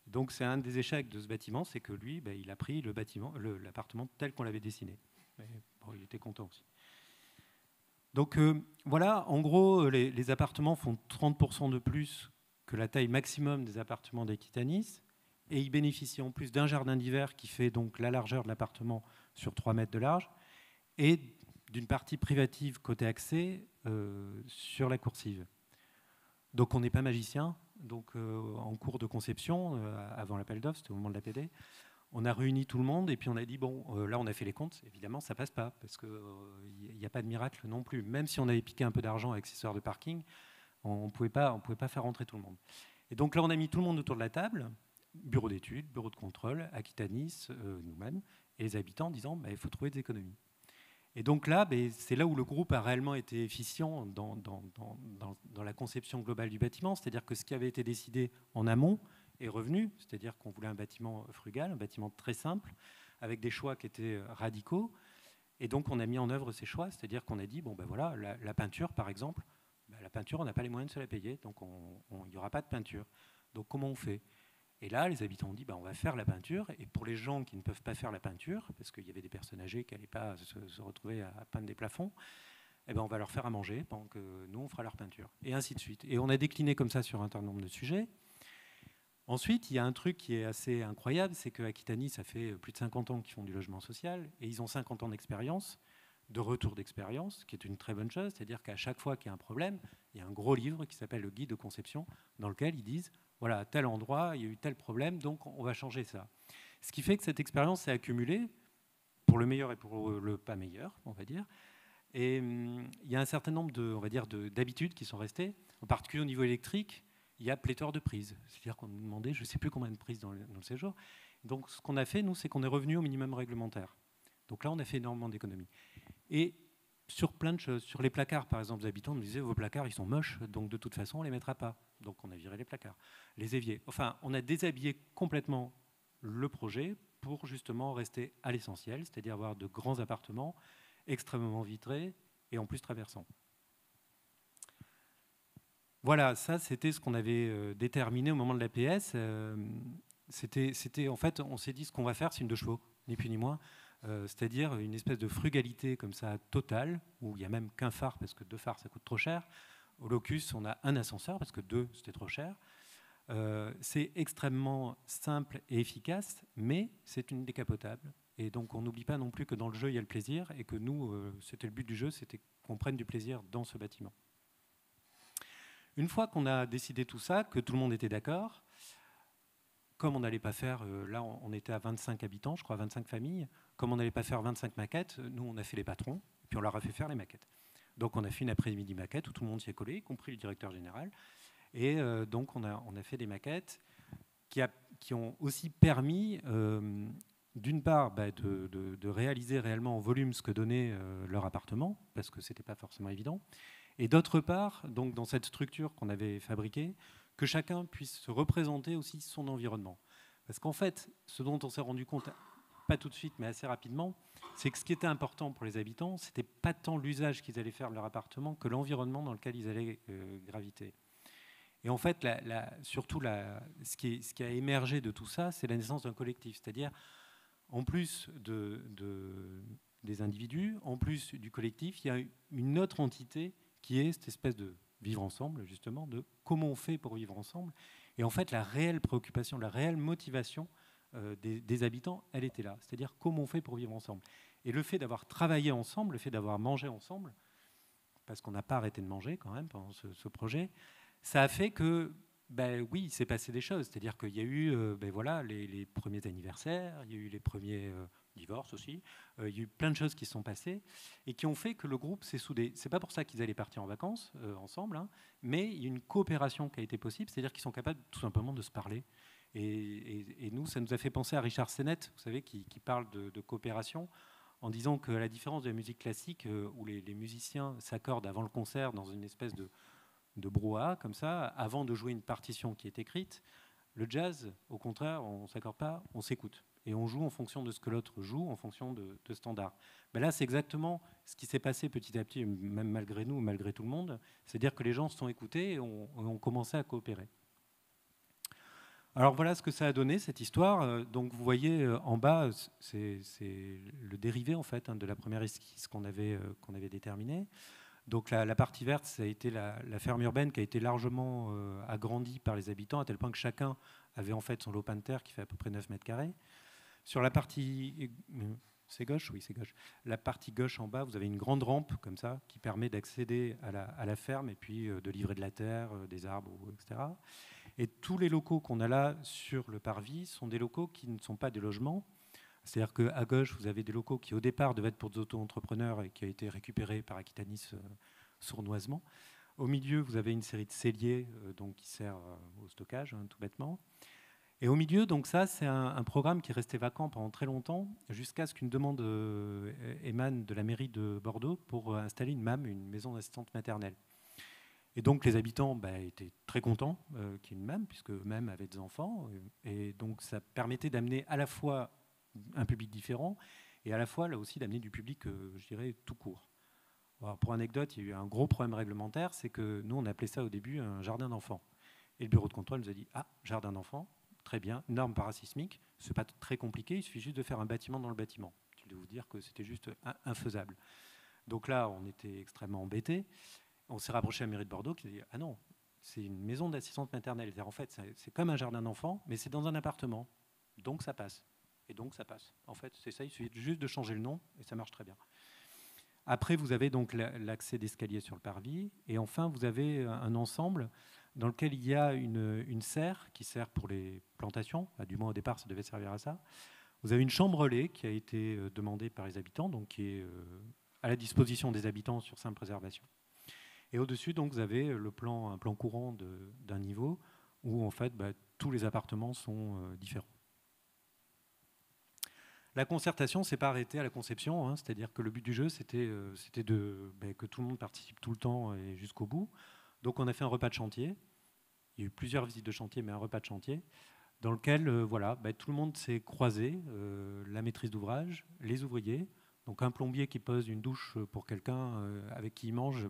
Donc c'est un des échecs de ce bâtiment, c'est que lui, il a pris l'appartement tel qu'on l'avait dessiné. Mais, bon, il était content aussi. Donc voilà, en gros, les appartements font 30% de plus que la taille maximum des appartements d'Aquitanis, et ils bénéficient en plus d'un jardin d'hiver qui fait donc la largeur de l'appartement sur 3 mètres de large, et d'une partie privative côté accès sur la coursive. Donc on n'est pas magicien. Donc en cours de conception, avant l'appel d'offres, c'était au moment de l'APD, on a réuni tout le monde et puis on a dit bon, là on a fait les comptes, évidemment ça passe pas parce qu'il n'y a pas de miracle non plus. Même si on avait piqué un peu d'argent avec ces histoires de parking, on pouvait pas faire rentrer tout le monde. Et donc là on a mis tout le monde autour de la table, bureau d'études, bureau de contrôle, Aquitanis, nous-mêmes, et les habitants en disant il faut trouver des économies. Et donc là, c'est là où le groupe a réellement été efficient dans la conception globale du bâtiment, c'est-à-dire que ce qui avait été décidé en amont est revenu, c'est-à-dire qu'on voulait un bâtiment frugal, un bâtiment très simple, avec des choix qui étaient radicaux. Et donc on a mis en œuvre ces choix, c'est-à-dire qu'on a dit, voilà, la peinture par exemple, la peinture, on n'a pas les moyens de se la payer, donc il n'y aura pas de peinture. Donc comment on fait ? Et là, les habitants ont dit, on va faire la peinture. Et pour les gens qui ne peuvent pas faire la peinture, parce qu'il y avait des personnes âgées qui n'allaient pas se retrouver à peindre des plafonds, on va leur faire à manger pendant que nous, on fera leur peinture. Et ainsi de suite. Et on a décliné comme ça sur un certain nombre de sujets. Ensuite, il y a un truc qui est assez incroyable, c'est qu'Aquitanis, ça fait plus de 50 ans qu'ils font du logement social, et ils ont 50 ans d'expérience, de retour d'expérience, qui est une très bonne chose. C'est-à-dire qu'à chaque fois qu'il y a un problème, il y a un gros livre qui s'appelle le guide de conception, dans lequel ils disent voilà, à tel endroit, il y a eu tel problème, donc on va changer ça. Ce qui fait que cette expérience s'est accumulée, pour le meilleur et pour le pas meilleur, on va dire. Et il y a un certain nombre d'habitudes qui sont restées, en particulier au niveau électrique, il y a pléthore de prises. C'est-à-dire qu'on nous demandait, je ne sais plus combien de prises dans le séjour. Donc ce qu'on a fait, nous, c'est qu'on est revenu au minimum réglementaire. Donc là, on a fait énormément d'économies. Et sur plein de choses, sur les placards, par exemple, les habitants nous disaient, vos placards, ils sont moches, donc de toute façon, on ne les mettra pas. Donc on a viré les placards. Les éviers. Enfin, on a déshabillé complètement le projet pour justement rester à l'essentiel, c'est-à-dire avoir de grands appartements extrêmement vitrés et en plus traversants. Voilà, ça c'était ce qu'on avait déterminé au moment de l'APS. C'était en fait, on s'est dit ce qu'on va faire, c'est une 2 chevaux, ni plus ni moins. C'est-à-dire une espèce de frugalité comme ça totale, où il n'y a même qu'un phare, parce que 2 phares ça coûte trop cher. Au Locus, on a un ascenseur, parce que 2 c'était trop cher. C'est extrêmement simple et efficace, mais c'est une décapotable. Et donc on n'oublie pas non plus que dans le jeu il y a le plaisir, et que nous, c'était le but du jeu, c'était qu'on prenne du plaisir dans ce bâtiment. Une fois qu'on a décidé tout ça, que tout le monde était d'accord, comme on n'allait pas faire, là on était à 25 habitants, je crois 25 familles, comme on n'allait pas faire 25 maquettes, nous on a fait les patrons, et puis on leur a fait faire les maquettes. Donc on a fait une après-midi maquette où tout le monde s'y est collé, y compris le directeur général. Et donc on a fait des maquettes qui ont aussi permis, d'une part, de réaliser réellement en volume ce que donnait leur appartement, parce que ce n'était pas forcément évident. Et d'autre part, donc dans cette structure qu'on avait fabriquée, que chacun puisse se représenter aussi son environnement. Parce qu'en fait, ce dont on s'est rendu compte, pas tout de suite, mais assez rapidement, c'est que ce qui était important pour les habitants, c'était pas tant l'usage qu'ils allaient faire de leur appartement que l'environnement dans lequel ils allaient graviter. Et en fait, surtout ce qui a émergé de tout ça, c'est la naissance d'un collectif. C'est-à-dire, en plus des individus, en plus du collectif, il y a une autre entité qui est cette espèce de vivre ensemble, justement, de comment on fait pour vivre ensemble. Et en fait, la réelle préoccupation, la réelle motivation des habitants, elle était là. C'est-à-dire comment on fait pour vivre ensemble. Et le fait d'avoir travaillé ensemble, le fait d'avoir mangé ensemble, parce qu'on n'a pas arrêté de manger quand même pendant ce projet, ça a fait que, oui, il s'est passé des choses. C'est-à-dire qu'il y a eu voilà, les premiers anniversaires, il y a eu les premiers divorces aussi, il y a eu plein de choses qui se sont passées et qui ont fait que le groupe s'est soudé. Ce n'est pas pour ça qu'ils allaient partir en vacances ensemble, hein, mais il y a une coopération qui a été possible, c'est-à-dire qu'ils sont capables tout simplement de se parler Et nous, ça nous a fait penser à Richard Sennett, vous savez, qui parle de coopération, en disant que, à la différence de la musique classique, où les musiciens s'accordent avant le concert dans une espèce de brouhaha, comme ça, avant de jouer une partition qui est écrite, le jazz, au contraire, on ne s'accorde pas, on s'écoute. Et on joue en fonction de ce que l'autre joue, en fonction de standards. Ben là, c'est exactement ce qui s'est passé petit à petit, même malgré nous, malgré tout le monde. C'est-à-dire que les gens se sont écoutés et ont commencé à coopérer. Alors voilà ce que ça a donné, cette histoire. Donc vous voyez en bas, c'est le dérivé en fait de la première esquisse qu'on avait déterminée. Donc la partie verte, ça a été la ferme urbaine qui a été largement agrandie par les habitants, à tel point que chacun avait en fait son lopin de terre qui fait à peu près 9 mètres carrés. Sur la partie... C'est gauche? Oui, c'est gauche. La partie gauche en bas, vous avez une grande rampe comme ça qui permet d'accéder à la ferme et puis de livrer de la terre, des arbres, etc. Et tous les locaux qu'on a là sur le parvis sont des locaux qui ne sont pas des logements. C'est-à-dire qu'à gauche, vous avez des locaux qui, au départ, devaient être pour des auto-entrepreneurs et qui ont été récupérés par Aquitanis sournoisement. Au milieu, vous avez une série de celliers donc, qui sert au stockage, tout bêtement. Et au milieu, donc ça, c'est un programme qui est resté vacant pendant très longtemps, jusqu'à ce qu'une demande émane de la mairie de Bordeaux pour installer une MAM, une maison d'assistante maternelle. Et donc les habitants étaient très contents qu'il y ait une MAM, puisque eux-mêmes avaient des enfants. Et donc ça permettait d'amener à la fois un public différent, et à la fois, là aussi, d'amener du public, je dirais, tout court. Alors, pour anecdote, il y a eu un gros problème réglementaire, c'est que nous, on appelait ça au début un jardin d'enfants. Et le bureau de contrôle nous a dit « Ah, jardin d'enfants, très bien, norme parasismique, c'est pas très compliqué, il suffit juste de faire un bâtiment dans le bâtiment. » Je vais vous dire que c'était juste infaisable. Donc là, on était extrêmement embêtés. On s'est rapproché à la mairie de Bordeaux qui a dit « Ah non, c'est une maison d'assistante maternelle. En fait, c'est comme un jardin d'enfants, mais c'est dans un appartement. Donc ça passe. » Et donc ça passe. En fait, c'est ça, il suffit juste de changer le nom et ça marche très bien. Après, vous avez donc l'accès d'escalier sur le parvis. Et enfin, vous avez un ensemble dans lequel il y a une serre qui sert pour les plantations. Du moins, au départ, ça devait servir à ça. Vous avez une chambre relais qui a été demandée par les habitants, donc qui est à la disposition des habitants sur simple réservation. Et au-dessus, donc, vous avez un plan courant d'un niveau où, en fait, tous les appartements sont différents. La concertation ne s'est pas arrêtée à la conception, c'est-à-dire que le but du jeu, c'était que tout le monde participe tout le temps et jusqu'au bout. Donc on a fait un repas de chantier. Il y a eu plusieurs visites de chantier, mais un repas de chantier, dans lequel tout le monde s'est croisé, la maîtrise d'ouvrage, les ouvriers. Donc un plombier qui pose une douche pour quelqu'un avec qui il mange,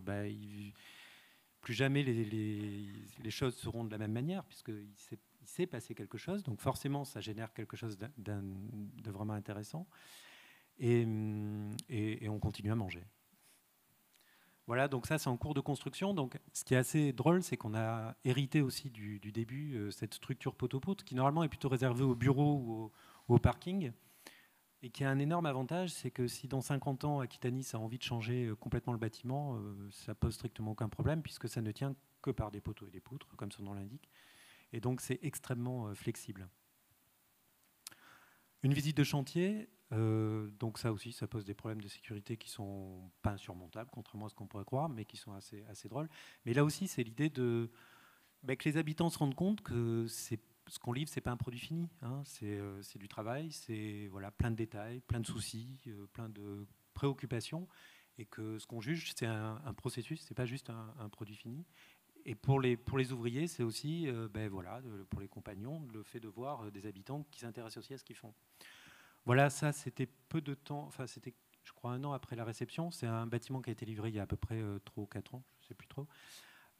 plus jamais les choses seront de la même manière, puisqu'il s'est passé quelque chose. Donc forcément, ça génère quelque chose de vraiment intéressant. Et on continue à manger. Voilà, donc ça, c'est en cours de construction. Donc ce qui est assez drôle, c'est qu'on a hérité aussi du début cette structure pot-au-pot, qui normalement est plutôt réservée au bureau ou au parking, et qui a un énorme avantage, c'est que si dans 50 ans, Aquitanis a envie de changer complètement le bâtiment, ça pose strictement aucun problème, puisque ça ne tient que par des poteaux et des poutres, comme son nom l'indique. Et donc, c'est extrêmement flexible. Une visite de chantier, donc ça aussi, ça pose des problèmes de sécurité qui ne sont pas insurmontables, contrairement à ce qu'on pourrait croire, mais qui sont assez drôles. Mais là aussi, c'est l'idée que les habitants se rendent compte que ce qu'on livre, ce n'est pas un produit fini. C'est du travail, c'est plein de détails, plein de soucis, plein de préoccupations. Et que ce qu'on juge, c'est un processus, ce n'est pas juste un produit fini. Et pour les ouvriers, c'est aussi, pour les compagnons, le fait de voir des habitants qui s'intéressent aussi à ce qu'ils font. Voilà, ça, c'était peu de temps, enfin, c'était, je crois, 1 an après la réception. C'est un bâtiment qui a été livré il y a à peu près 3 ou 4 ans, je ne sais plus trop.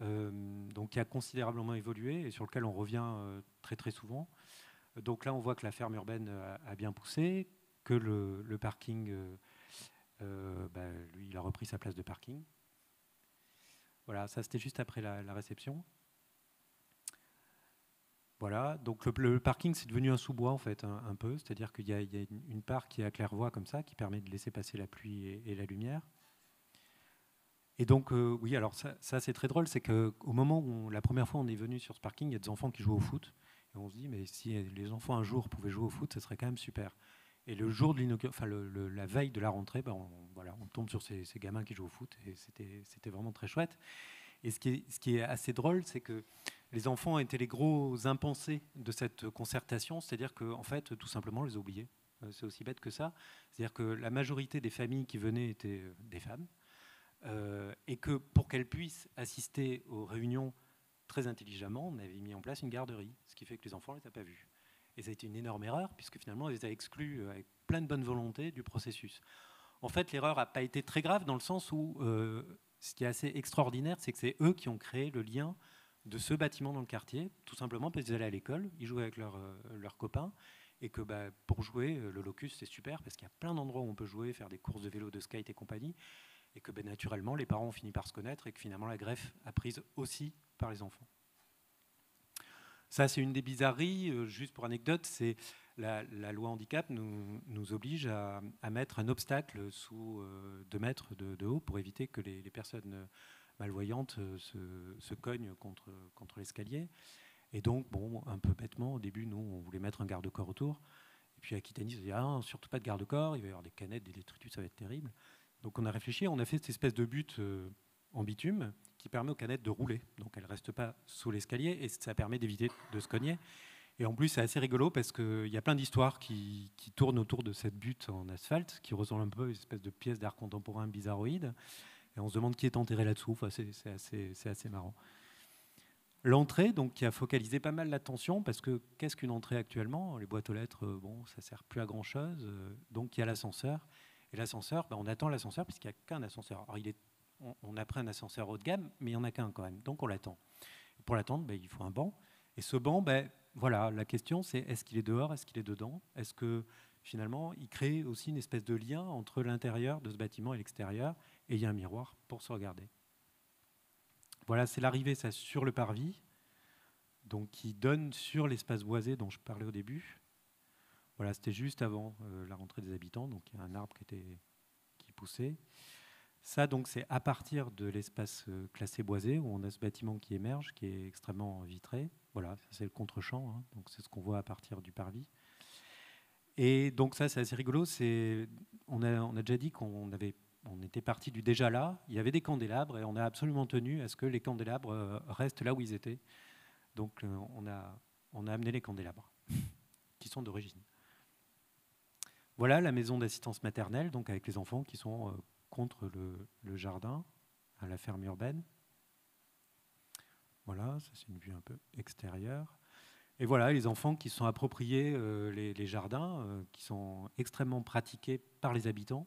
Donc, qui a considérablement évolué et sur lequel on revient très, très souvent. Donc là, on voit que la ferme urbaine a bien poussé, que le parking, lui, il a repris sa place de parking. Voilà, ça c'était juste après la réception. Voilà, donc le parking c'est devenu un sous-bois en fait, un peu, c'est-à-dire qu'il y a une part qui est à claire-voie comme ça, qui permet de laisser passer la pluie et la lumière. Et donc, oui, alors ça c'est très drôle, c'est qu'au moment où la première fois on est venu sur ce parking, il y a des enfants qui jouent au foot, et on se dit, mais si les enfants un jour pouvaient jouer au foot, ça serait quand même super. Et le jour de l'inauguration, la veille de la rentrée, on tombe sur ces gamins qui jouent au foot et c'était vraiment très chouette. Et ce qui est assez drôle, c'est que les enfants étaient les gros impensés de cette concertation, c'est-à-dire qu'en en fait, tout simplement, on les a oubliés. C'est aussi bête que ça. C'est-à-dire que la majorité des familles qui venaient étaient des femmes, et que pour qu'elles puissent assister aux réunions très intelligemment, on avait mis en place une garderie, ce qui fait que les enfants ne les a pas vus. Et ça a été une énorme erreur, puisque finalement, on les a exclus avec plein de bonne volonté du processus. En fait, l'erreur n'a pas été très grave, dans le sens où ce qui est assez extraordinaire, c'est que c'est eux qui ont créé le lien de ce bâtiment dans le quartier, tout simplement parce qu'ils allaient à l'école, ils jouaient avec leurs copains, et que pour jouer, le Locus, c'est super, parce qu'il y a plein d'endroits où on peut jouer, faire des courses de vélo, de skate et compagnie, et que naturellement, les parents ont fini par se connaître, et que finalement, la greffe a prise aussi par les enfants. Ça, c'est une des bizarreries. Juste pour anecdote, c'est la loi handicap nous oblige à mettre un obstacle sous 2 mètres de haut pour éviter que les personnes malvoyantes se cognent contre l'escalier. Et donc, bon, un peu bêtement, au début, nous, on voulait mettre un garde-corps autour. Et puis Aquitanis a dit, ah, surtout pas de garde-corps, il va y avoir des canettes, des détritus, ça va être terrible. Donc on a réfléchi, on a fait cette espèce de butte en bitume qui permet aux canettes de rouler. Donc elles ne restent pas sous l'escalier et ça permet d'éviter de se cogner. Et en plus, c'est assez rigolo parce qu'il y a plein d'histoires qui tournent autour de cette butte en asphalte, qui ressemble un peu à une espèce de pièce d'art contemporain bizarroïde. Et on se demande qui est enterré là-dessous. Enfin, c'est assez marrant. L'entrée, donc, qui a focalisé pas mal l'attention, parce que qu'est-ce qu'une entrée actuellement? Les boîtes aux lettres, bon, ça ne sert plus à grand-chose. Donc il y a l'ascenseur. Et l'ascenseur, on attend l'ascenseur puisqu'il n'y a qu'un ascenseur. Alors, on a pris un ascenseur haut de gamme, mais il n'y en a qu'un quand même. Donc on l'attend. Pour l'attendre, il faut un banc. Et ce banc, voilà, la question c'est est-ce qu'il est dehors, est-ce qu'il est dedans? Est-ce que finalement, il crée aussi une espèce de lien entre l'intérieur de ce bâtiment et l'extérieur? Et il y a un miroir pour se regarder. Voilà, c'est l'arrivée ça, sur le parvis, donc qui donne sur l'espace boisé dont je parlais au début. Voilà, c'était juste avant la rentrée des habitants, donc il y a un arbre qui poussait. Ça, donc, c'est à partir de l'espace classé boisé, où on a ce bâtiment qui émerge, qui est extrêmement vitré. Voilà, ça, c'est le contre-champ, hein, donc c'est ce qu'on voit à partir du parvis. Et donc ça, c'est assez rigolo. On a déjà dit qu'on était parti du déjà là. Il y avait des candélabres et on a absolument tenu à ce que les candélabres restent là où ils étaient. Donc on a amené les candélabres, qui sont d'origine. Voilà la maison d'assistance maternelle, donc avec les enfants qui sont contre le jardin, à la ferme urbaine. Voilà, ça c'est une vue un peu extérieure. Et voilà, les enfants qui se sont appropriés les jardins, qui sont extrêmement pratiqués par les habitants.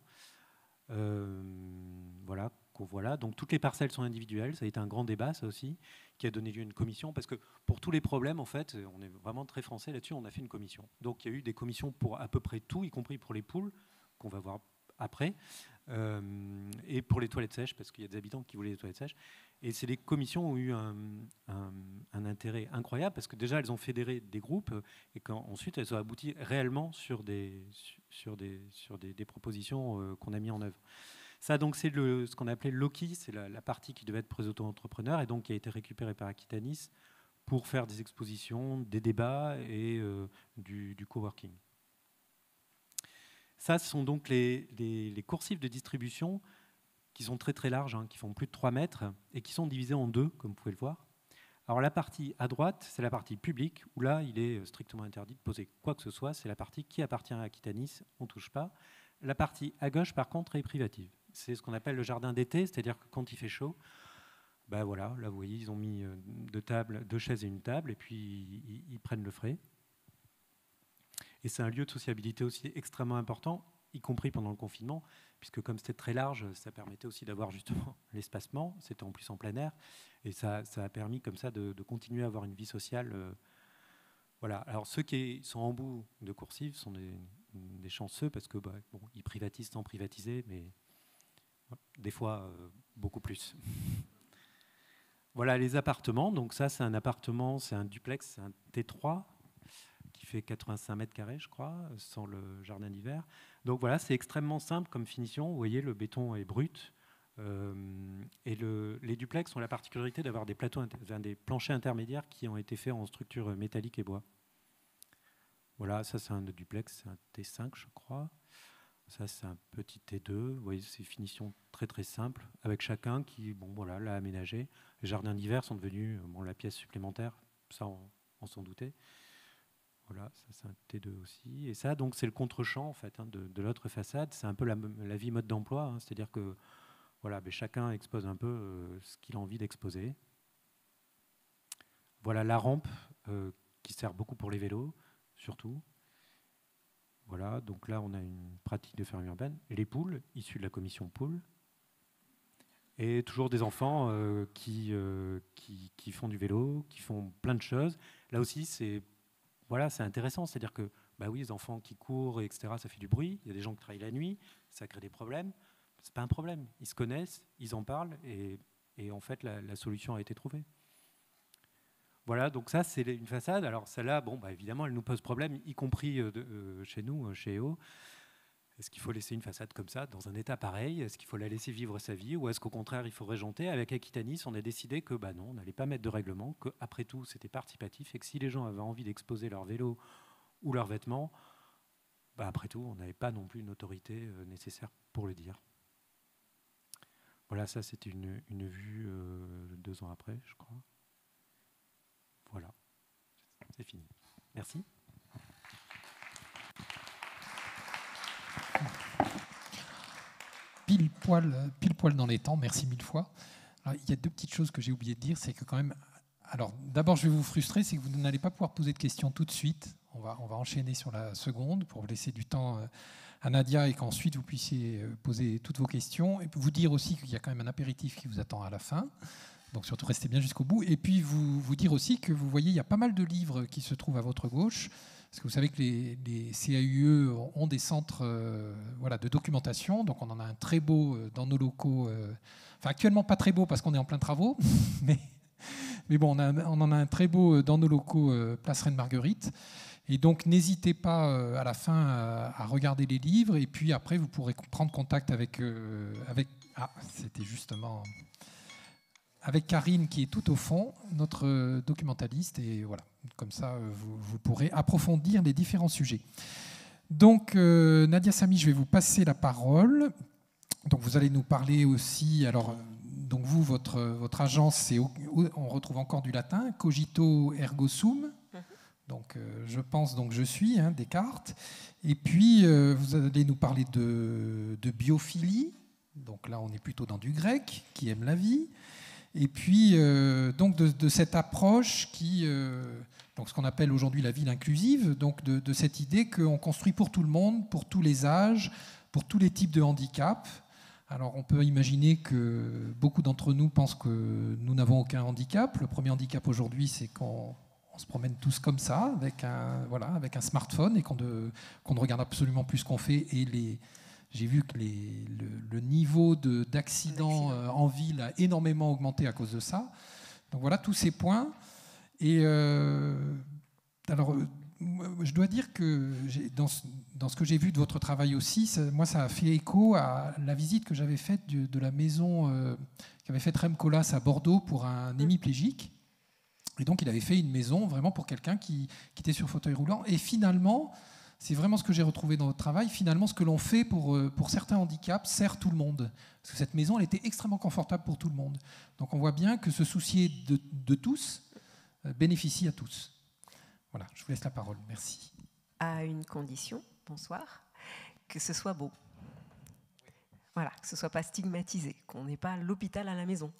Voilà, qu'on voit là. Donc toutes les parcelles sont individuelles, ça a été un grand débat, ça aussi, qui a donné lieu à une commission, parce que pour tous les problèmes, en fait, on est vraiment très français là-dessus, on a fait une commission. Donc il y a eu des commissions pour à peu près tout, y compris pour les poules, qu'on va voir après, et pour les toilettes sèches, parce qu'il y a des habitants qui voulaient des toilettes sèches. Et ces des commissions ont eu un intérêt incroyable, parce que déjà, elles ont fédéré des groupes, et qu'ensuite, elles ont abouti réellement sur des propositions qu'on a mis en œuvre. Ça, donc, c'est ce qu'on appelait Loki, c'est la partie qui devait être pour les auto-entrepreneurs, et donc qui a été récupérée par Aquitanis pour faire des expositions, des débats et du coworking. Ça, ce sont donc les coursives de distribution qui sont très très larges, hein, qui font plus de 3 mètres et qui sont divisées en 2, comme vous pouvez le voir. Alors la partie à droite, c'est la partie publique, où là, il est strictement interdit de poser quoi que ce soit. C'est la partie qui appartient à Aquitanis, on ne touche pas. La partie à gauche, par contre, est privative. C'est ce qu'on appelle le jardin d'été, c'est-à-dire que quand il fait chaud, voilà, là vous voyez, ils ont mis 2 chaises et une table, et puis ils prennent le frais. Et c'est un lieu de sociabilité aussi extrêmement important, y compris pendant le confinement, puisque comme c'était très large, ça permettait aussi d'avoir justement l'espacement. C'était en plus en plein air, et ça a permis comme ça de continuer à avoir une vie sociale. Voilà. Alors ceux qui sont en bout de coursive sont des chanceux, parce que ils privatisent sans privatiser, mais des fois beaucoup plus. Voilà les appartements. Donc ça, c'est un appartement, c'est un duplex, c'est un T3 qui fait 85 mètres carrés, je crois, sans le jardin d'hiver. Donc voilà, c'est extrêmement simple comme finition. Vous voyez, le béton est brut. Et les duplex ont la particularité d'avoir des planchers intermédiaires qui ont été faits en structure métallique et bois. Voilà, ça c'est un duplex, c'est un T5, je crois. ça c'est un petit T2. Vous voyez, c'est une finition très très simple, avec chacun qui l'a aménagé. Les jardins d'hiver sont devenus la pièce supplémentaire, ça on s'en doutait. Voilà, ça c'est un T2 aussi. Et ça, donc, c'est le contre-champ en fait, de l'autre façade. C'est un peu la vie mode d'emploi, c'est-à-dire que chacun expose un peu ce qu'il a envie d'exposer. Voilà la rampe qui sert beaucoup pour les vélos, surtout. Voilà, donc là on a une pratique de ferme urbaine. Et les poules, issues de la commission poules. Et toujours des enfants qui font du vélo, qui font plein de choses. Là aussi, c'est intéressant. C'est-à-dire que, les enfants qui courent, etc., ça fait du bruit. Il y a des gens qui travaillent la nuit, ça crée des problèmes. C'est pas un problème. Ils se connaissent, ils en parlent, et en fait, la solution a été trouvée. Voilà, donc ça, c'est une façade. Alors celle-là, évidemment, elle nous pose problème, y compris chez nous, chez EO. Est-ce qu'il faut laisser une façade comme ça, dans un état pareil? Est-ce qu'il faut la laisser vivre sa vie? Ou est-ce qu'au contraire, il faut régenter? Avec Aquitanis, on a décidé que non, on n'allait pas mettre de règlement, qu'après tout, c'était participatif, et que si les gens avaient envie d'exposer leur vélo ou leurs vêtements, après tout, on n'avait pas non plus une autorité nécessaire pour le dire. Voilà, ça c'était une vue 2 ans après, je crois. Voilà, c'est fini. Merci. Pile poil dans les temps, merci 1000 fois. Alors, il y a 2 petites choses que j'ai oublié de dire, c'est que quand même... Alors, d'abord, je vais vous frustrer, c'est que vous n'allez pas pouvoir poser de questions tout de suite. On va enchaîner sur la seconde pour vous laisser du temps à Nadia et qu'ensuite vous puissiez poser toutes vos questions. Et vous dire aussi qu'il y a quand même un apéritif qui vous attend à la fin. Donc surtout, restez bien jusqu'au bout. Et puis, vous dire aussi que vous voyez, il y a pas mal de livres qui se trouvent à votre gauche. Parce que vous savez que les CAUE ont des centres de documentation. Donc on en a un très beau dans nos locaux. Enfin, actuellement, pas très beau parce qu'on est en plein travaux. mais bon, on en a un très beau dans nos locaux, place Reine-Marguerite. Et donc, n'hésitez pas à la fin à regarder les livres. Et puis après, vous pourrez prendre contact avec c'était justement... avec Karine qui est tout au fond, notre documentaliste. Et voilà, comme ça, vous pourrez approfondir les différents sujets. Donc, Nadia Samy, je vais vous passer la parole. Donc, vous allez nous parler aussi... Alors, donc vous, votre agence, on retrouve encore du latin, cogito ergo sum. Donc, je pense, donc je suis, Descartes. Et puis, vous allez nous parler de biophilie. Donc là, on est plutôt dans du grec, qui aime la vie. Et puis, donc de cette approche donc ce qu'on appelle aujourd'hui la ville inclusive, donc de cette idée qu'on construit pour tout le monde, pour tous les âges, pour tous les types de handicap. Alors, on peut imaginer que beaucoup d'entre nous pensent que nous n'avons aucun handicap. Le premier handicap aujourd'hui, c'est qu'on se promène tous comme ça, avec un smartphone, et qu'on ne regarde absolument plus ce qu'on fait. Et j'ai vu que le niveau d'accidents en ville a énormément augmenté à cause de ça. Donc voilà, tous ces points. Et alors, je dois dire que dans ce que j'ai vu de votre travail aussi, ça a fait écho à la visite que j'avais faite de la maison qu'avait faite Rem Koolhaas à Bordeaux pour un hémiplégique. Et donc, il avait fait une maison vraiment pour quelqu'un qui était sur fauteuil roulant. Et finalement, c'est vraiment ce que j'ai retrouvé dans votre travail. Finalement, ce que l'on fait pour certains handicaps sert tout le monde. Parce que cette maison, elle était extrêmement confortable pour tout le monde. Donc, on voit bien que se soucier de tous bénéficie à tous. Voilà, je vous laisse la parole. Merci. À une condition, bonsoir, que ce soit beau. Voilà, que ce ne soit pas stigmatisé, qu'on n'ait pas l'hôpital à la maison.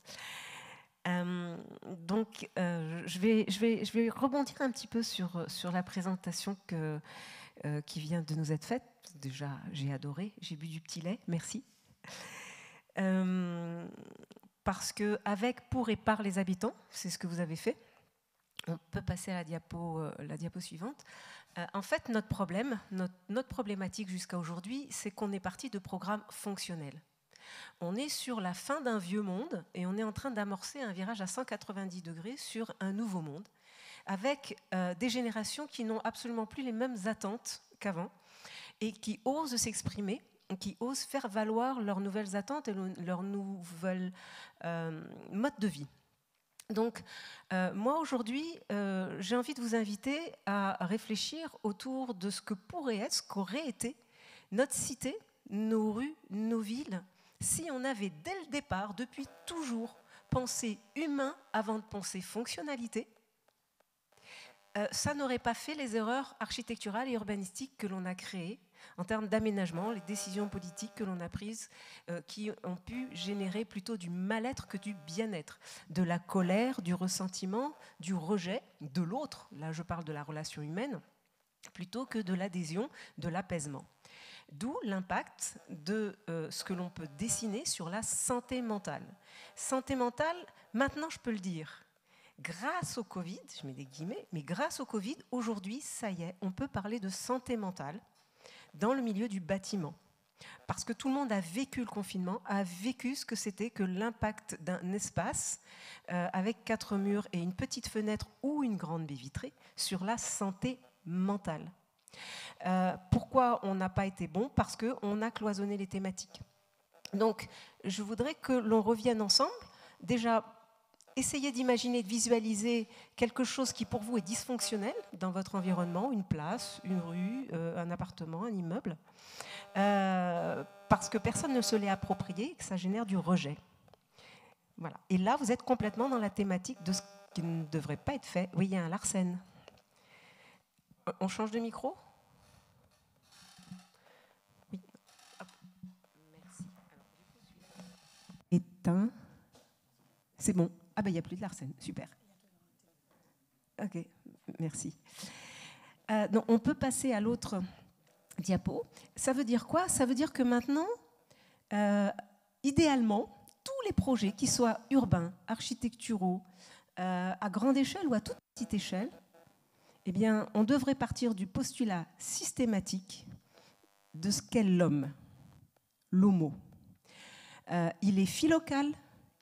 Donc, je vais rebondir un petit peu sur la présentation qui vient de nous être faite. Déjà, j'ai adoré, j'ai bu du petit lait, merci. Parce qu'avec, pour et par les habitants, c'est ce que vous avez fait. On peut passer à la diapo suivante. En fait, notre problématique jusqu'à aujourd'hui, c'est qu'on est parti de programmes fonctionnels. On est sur la fin d'un vieux monde et on est en train d'amorcer un virage à 190 degrés sur un nouveau monde, avec des générations qui n'ont absolument plus les mêmes attentes qu'avant et qui osent s'exprimer, qui osent faire valoir leurs nouvelles attentes et leurs nouvelles modes de vie. Donc, moi aujourd'hui, j'ai envie de vous inviter à réfléchir autour de ce que pourrait être, ce qu'aurait été notre cité nos rues, nos villes, si on avait dès le départ, depuis toujours, pensé humain avant de penser fonctionnalité, ça n'aurait pas fait les erreurs architecturales et urbanistiques que l'on a créées en termes d'aménagement, les décisions politiques que l'on a prises qui ont pu générer plutôt du mal-être que du bien-être, de la colère, du ressentiment, du rejet de l'autre, là je parle de la relation humaine, plutôt que de l'adhésion, de l'apaisement. D'où l'impact de ce que l'on peut dessiner sur la santé mentale. Santé mentale, maintenant je peux le dire, grâce au Covid, je mets des guillemets, mais grâce au Covid, aujourd'hui, ça y est, on peut parler de santé mentale dans le milieu du bâtiment. Parce que tout le monde a vécu le confinement, a vécu ce que c'était que l'impact d'un espace avec 4 murs et une petite fenêtre ou une grande baie vitrée sur la santé mentale. Pourquoi on n'a pas été bon? Parce qu'on a cloisonné les thématiques. Donc, je voudrais que l'on revienne ensemble. Déjà, essayez d'imaginer, de visualiser quelque chose qui pour vous est dysfonctionnel dans votre environnement, une place, une rue, un appartement, un immeuble, parce que personne ne se l'est approprié et que ça génère du rejet. Voilà. Et là, vous êtes complètement dans la thématique de ce qui ne devrait pas être fait. Oui, il y a un Larsen. On change de micro ? Oui. Hop. Merci. Alors, du coup, celui-là. Éteint. C'est bon. Ah ben il n'y a plus de Larsen, super. Ok, merci. Donc on peut passer à l'autre diapo. Ça veut dire quoi? Ça veut dire que maintenant, idéalement, tous les projets, qui soient urbains, architecturaux, à grande échelle ou à toute petite échelle, eh bien, on devrait partir du postulat systématique de ce qu'est l'homme, l'homo. Il est philocal,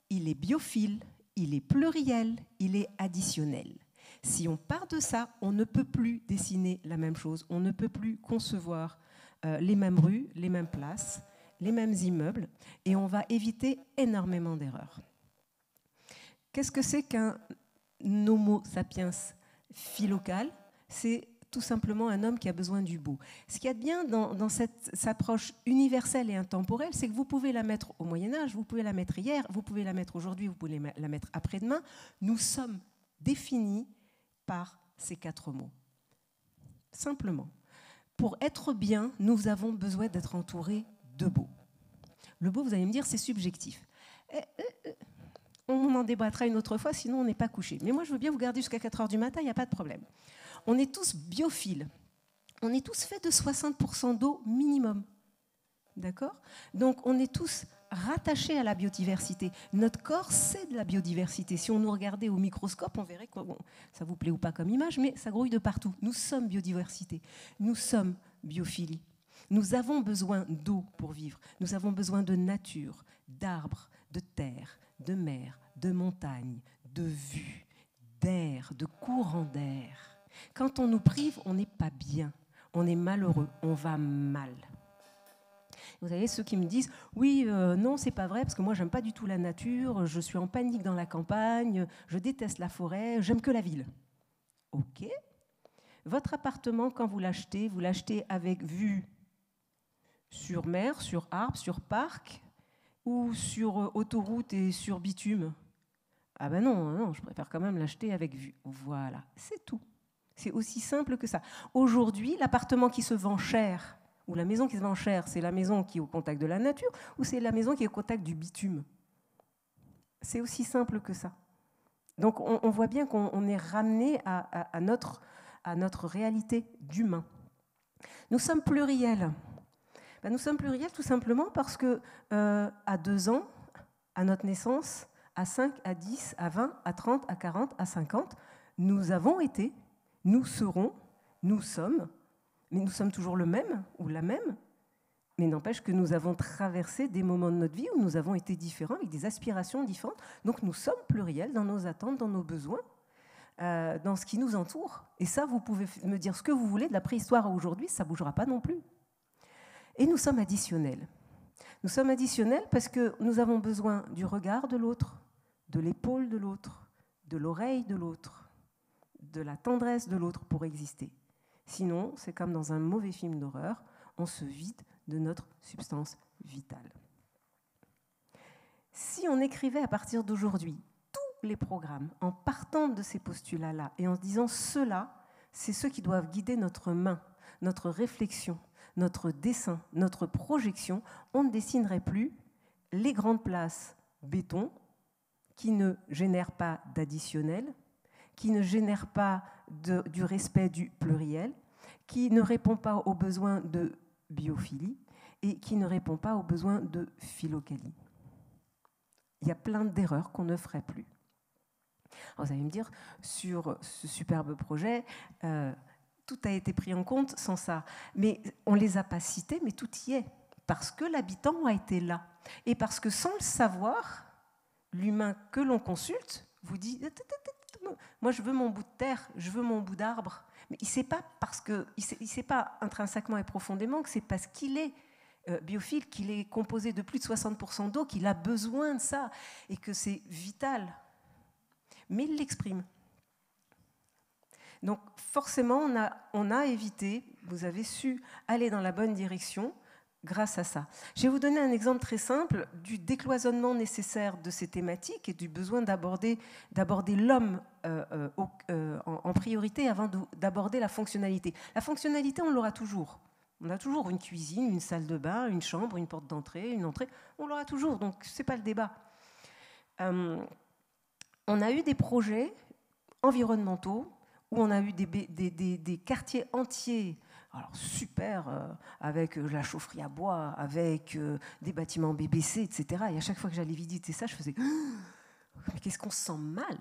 il est biophile, il est pluriel, il est additionnel. Si on part de ça, on ne peut plus dessiner la même chose, on ne peut plus concevoir les mêmes rues, les mêmes places, les mêmes immeubles, et on va éviter énormément d'erreurs. Qu'est-ce que c'est qu'un homo sapiens philocal? C'est tout simplement un homme qui a besoin du beau. Ce qu'il y a de bien dans cette approche universelle et intemporelle, c'est que vous pouvez la mettre au Moyen-Âge, vous pouvez la mettre hier, vous pouvez la mettre aujourd'hui, vous pouvez la mettre après-demain. Nous sommes définis par ces 4 mots. Simplement. Pour être bien, nous avons besoin d'être entourés de beau. Le beau, vous allez me dire, c'est subjectif. On en débattra une autre fois, sinon on n'est pas couché. Mais moi, je veux bien vous garder jusqu'à 4 heures du matin, il n'y a pas de problème. On est tous biophiles. On est tous faits de 60% d'eau minimum. D'accord? Donc, on est tous rattachés à la biodiversité. Notre corps, c'est de la biodiversité. Si on nous regardait au microscope, on verrait que, bon, ça vous plaît ou pas comme image, mais ça grouille de partout. Nous sommes biodiversité. Nous sommes biophilie. Nous avons besoin d'eau pour vivre. Nous avons besoin de nature, d'arbres, de terre, de mer, de montagnes, de vues, d'air, de courants d'air. Quand on nous prive, on n'est pas bien, on est malheureux, on va mal. Vous savez, ceux qui me disent « Oui, non, c'est pas vrai, parce que moi, j'aime pas du tout la nature, je suis en panique dans la campagne, je déteste la forêt, j'aime que la ville. » Ok. Votre appartement, quand vous l'achetez avec vue sur mer, sur arbre, sur parc, ou sur autoroute et sur bitume? Ah ben non, je préfère quand même l'acheter avec vue. Voilà, c'est tout. C'est aussi simple que ça. Aujourd'hui, l'appartement qui se vend cher, ou la maison qui se vend cher, c'est la maison qui est au contact de la nature, ou c'est la maison qui est au contact du bitume? C'est aussi simple que ça. Donc on voit bien qu'on est ramené à notre réalité d'humain. Nous sommes pluriels. Ben, nous sommes pluriels tout simplement parce que à 2 ans, à notre naissance, à 5, à 10, à 20, à 30, à 40, à 50, nous avons été, nous serons, nous sommes, mais nous sommes toujours le même ou la même, mais n'empêche que nous avons traversé des moments de notre vie où nous avons été différents, avec des aspirations différentes. Donc nous sommes pluriels dans nos attentes, dans nos besoins, dans ce qui nous entoure. Et ça, vous pouvez me dire ce que vous voulez, de la préhistoire à aujourd'hui, ça ne bougera pas non plus. Et nous sommes additionnels. Nous sommes additionnels parce que nous avons besoin du regard de l'autre, de l'épaule de l'autre, de l'oreille de l'autre, de la tendresse de l'autre pour exister. Sinon, c'est comme dans un mauvais film d'horreur, on se vide de notre substance vitale. Si on écrivait à partir d'aujourd'hui tous les programmes en partant de ces postulats-là et en se disant ceux-là, c'est ceux qui doivent guider notre main, notre réflexion, notre dessin, notre projection, on ne dessinerait plus les grandes places béton qui ne génèrent pas d'additionnel, qui ne génèrent pas du respect du pluriel, qui ne répond pas aux besoins de biophilie et qui ne répond pas aux besoins de philokalie. Il y a plein d'erreurs qu'on ne ferait plus. Alors vous allez me dire, sur ce superbe projet, tout a été pris en compte sans ça. Mais on ne les a pas cités, mais tout y est. Parce que l'habitant a été là. Et parce que sans le savoir, l'humain que l'on consulte vous dit « moi je veux mon bout de terre, je veux mon bout d'arbre ». Mais il ne sait pas intrinsèquement et profondément que c'est parce qu'il est biophile, qu'il est composé de plus de 60% d'eau, qu'il a besoin de ça et que c'est vital. Mais il l'exprime. Donc forcément, on a évité, vous avez su aller dans la bonne direction grâce à ça. Je vais vous donner un exemple très simple du décloisonnement nécessaire de ces thématiques et du besoin d'aborder l'homme en priorité avant d'aborder la fonctionnalité. La fonctionnalité, on l'aura toujours. On a toujours une cuisine, une salle de bain, une chambre, une porte d'entrée, une entrée. On l'aura toujours, donc ce n'est pas le débat. On a eu des projets environnementaux où on a eu des quartiers entiers, alors super, avec la chaufferie à bois, avec des bâtiments BBC, etc. Et à chaque fois que j'allais visiter ça, je faisais « mais qu'est-ce qu'on se sent mal ?»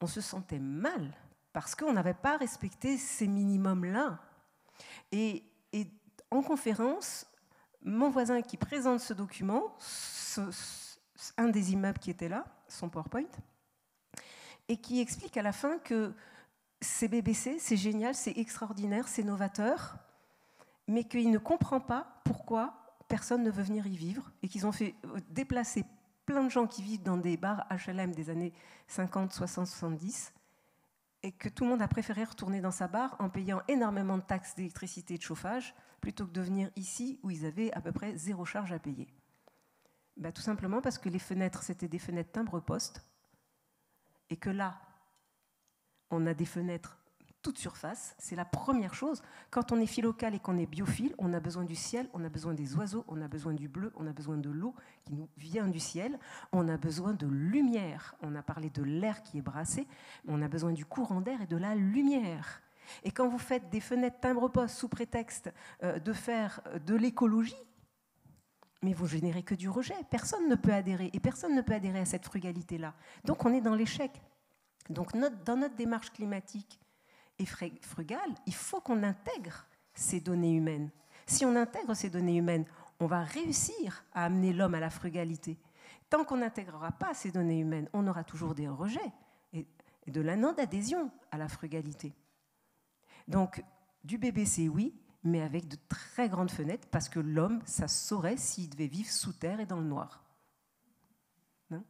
On se sentait mal parce qu'on n'avait pas respecté ces minimums-là. Et en conférence, mon voisin qui présente ce document, un des immeubles qui était là, son PowerPoint, et qui explique à la fin que c'est BBC, c'est génial, c'est extraordinaire, c'est novateur, mais qu'il ne comprend pas pourquoi personne ne veut venir y vivre et qu'ils ont fait déplacer plein de gens qui vivent dans des bars HLM des années 50, 60, 70 et que tout le monde a préféré retourner dans sa bar en payant énormément de taxes d'électricité et de chauffage plutôt que de venir ici où ils avaient à peu près 0 charge à payer. Ben, tout simplement parce que les fenêtres, c'était des fenêtres timbre-poste et que là, on a des fenêtres toute surface, c'est la première chose. Quand on est philocal et qu'on est biophile, on a besoin du ciel, on a besoin des oiseaux, on a besoin du bleu, on a besoin de l'eau qui nous vient du ciel, on a besoin de lumière. On a parlé de l'air qui est brassé, mais on a besoin du courant d'air et de la lumière. Et quand vous faites des fenêtres timbre-poste sous prétexte de faire de l'écologie, mais vous générez que du rejet. Personne ne peut adhérer, et personne ne peut adhérer à cette frugalité-là. Donc on est dans l'échec. Donc dans notre démarche climatique et frugale, il faut qu'on intègre ces données humaines. Si on intègre ces données humaines, on va réussir à amener l'homme à la frugalité. Tant qu'on n'intégrera pas ces données humaines, on aura toujours des rejets et de la non-adhésion à la frugalité. Donc du BBC, oui, mais avec de très grandes fenêtres, parce que l'homme, ça saurait s'il devait vivre sous terre et dans le noir. Non ?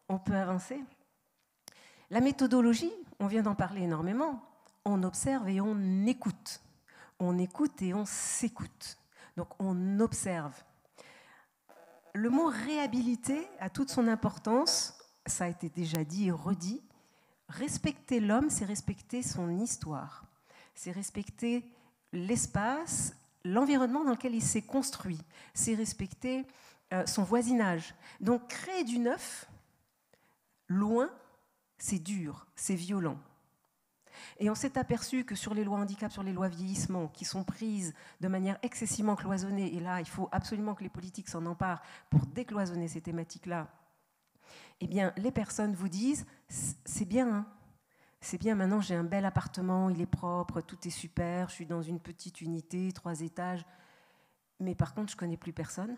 On peut avancer ? La méthodologie, on vient d'en parler énormément, on observe et on écoute. On écoute et on s'écoute. Donc on observe. Le mot réhabiliter a toute son importance, ça a été déjà dit et redit. Respecter l'homme, c'est respecter son histoire. C'est respecter l'espace, l'environnement dans lequel il s'est construit. C'est respecter son voisinage. Donc créer du neuf, loin, c'est dur, c'est violent. Et on s'est aperçu que sur les lois handicap, sur les lois vieillissement, qui sont prises de manière excessivement cloisonnée, et là, il faut absolument que les politiques s'en emparent pour décloisonner ces thématiques-là, eh bien, les personnes vous disent, c'est bien, hein, c'est bien, maintenant j'ai un bel appartement, il est propre, tout est super, je suis dans une petite unité, 3 étages, mais par contre, je ne connais plus personne,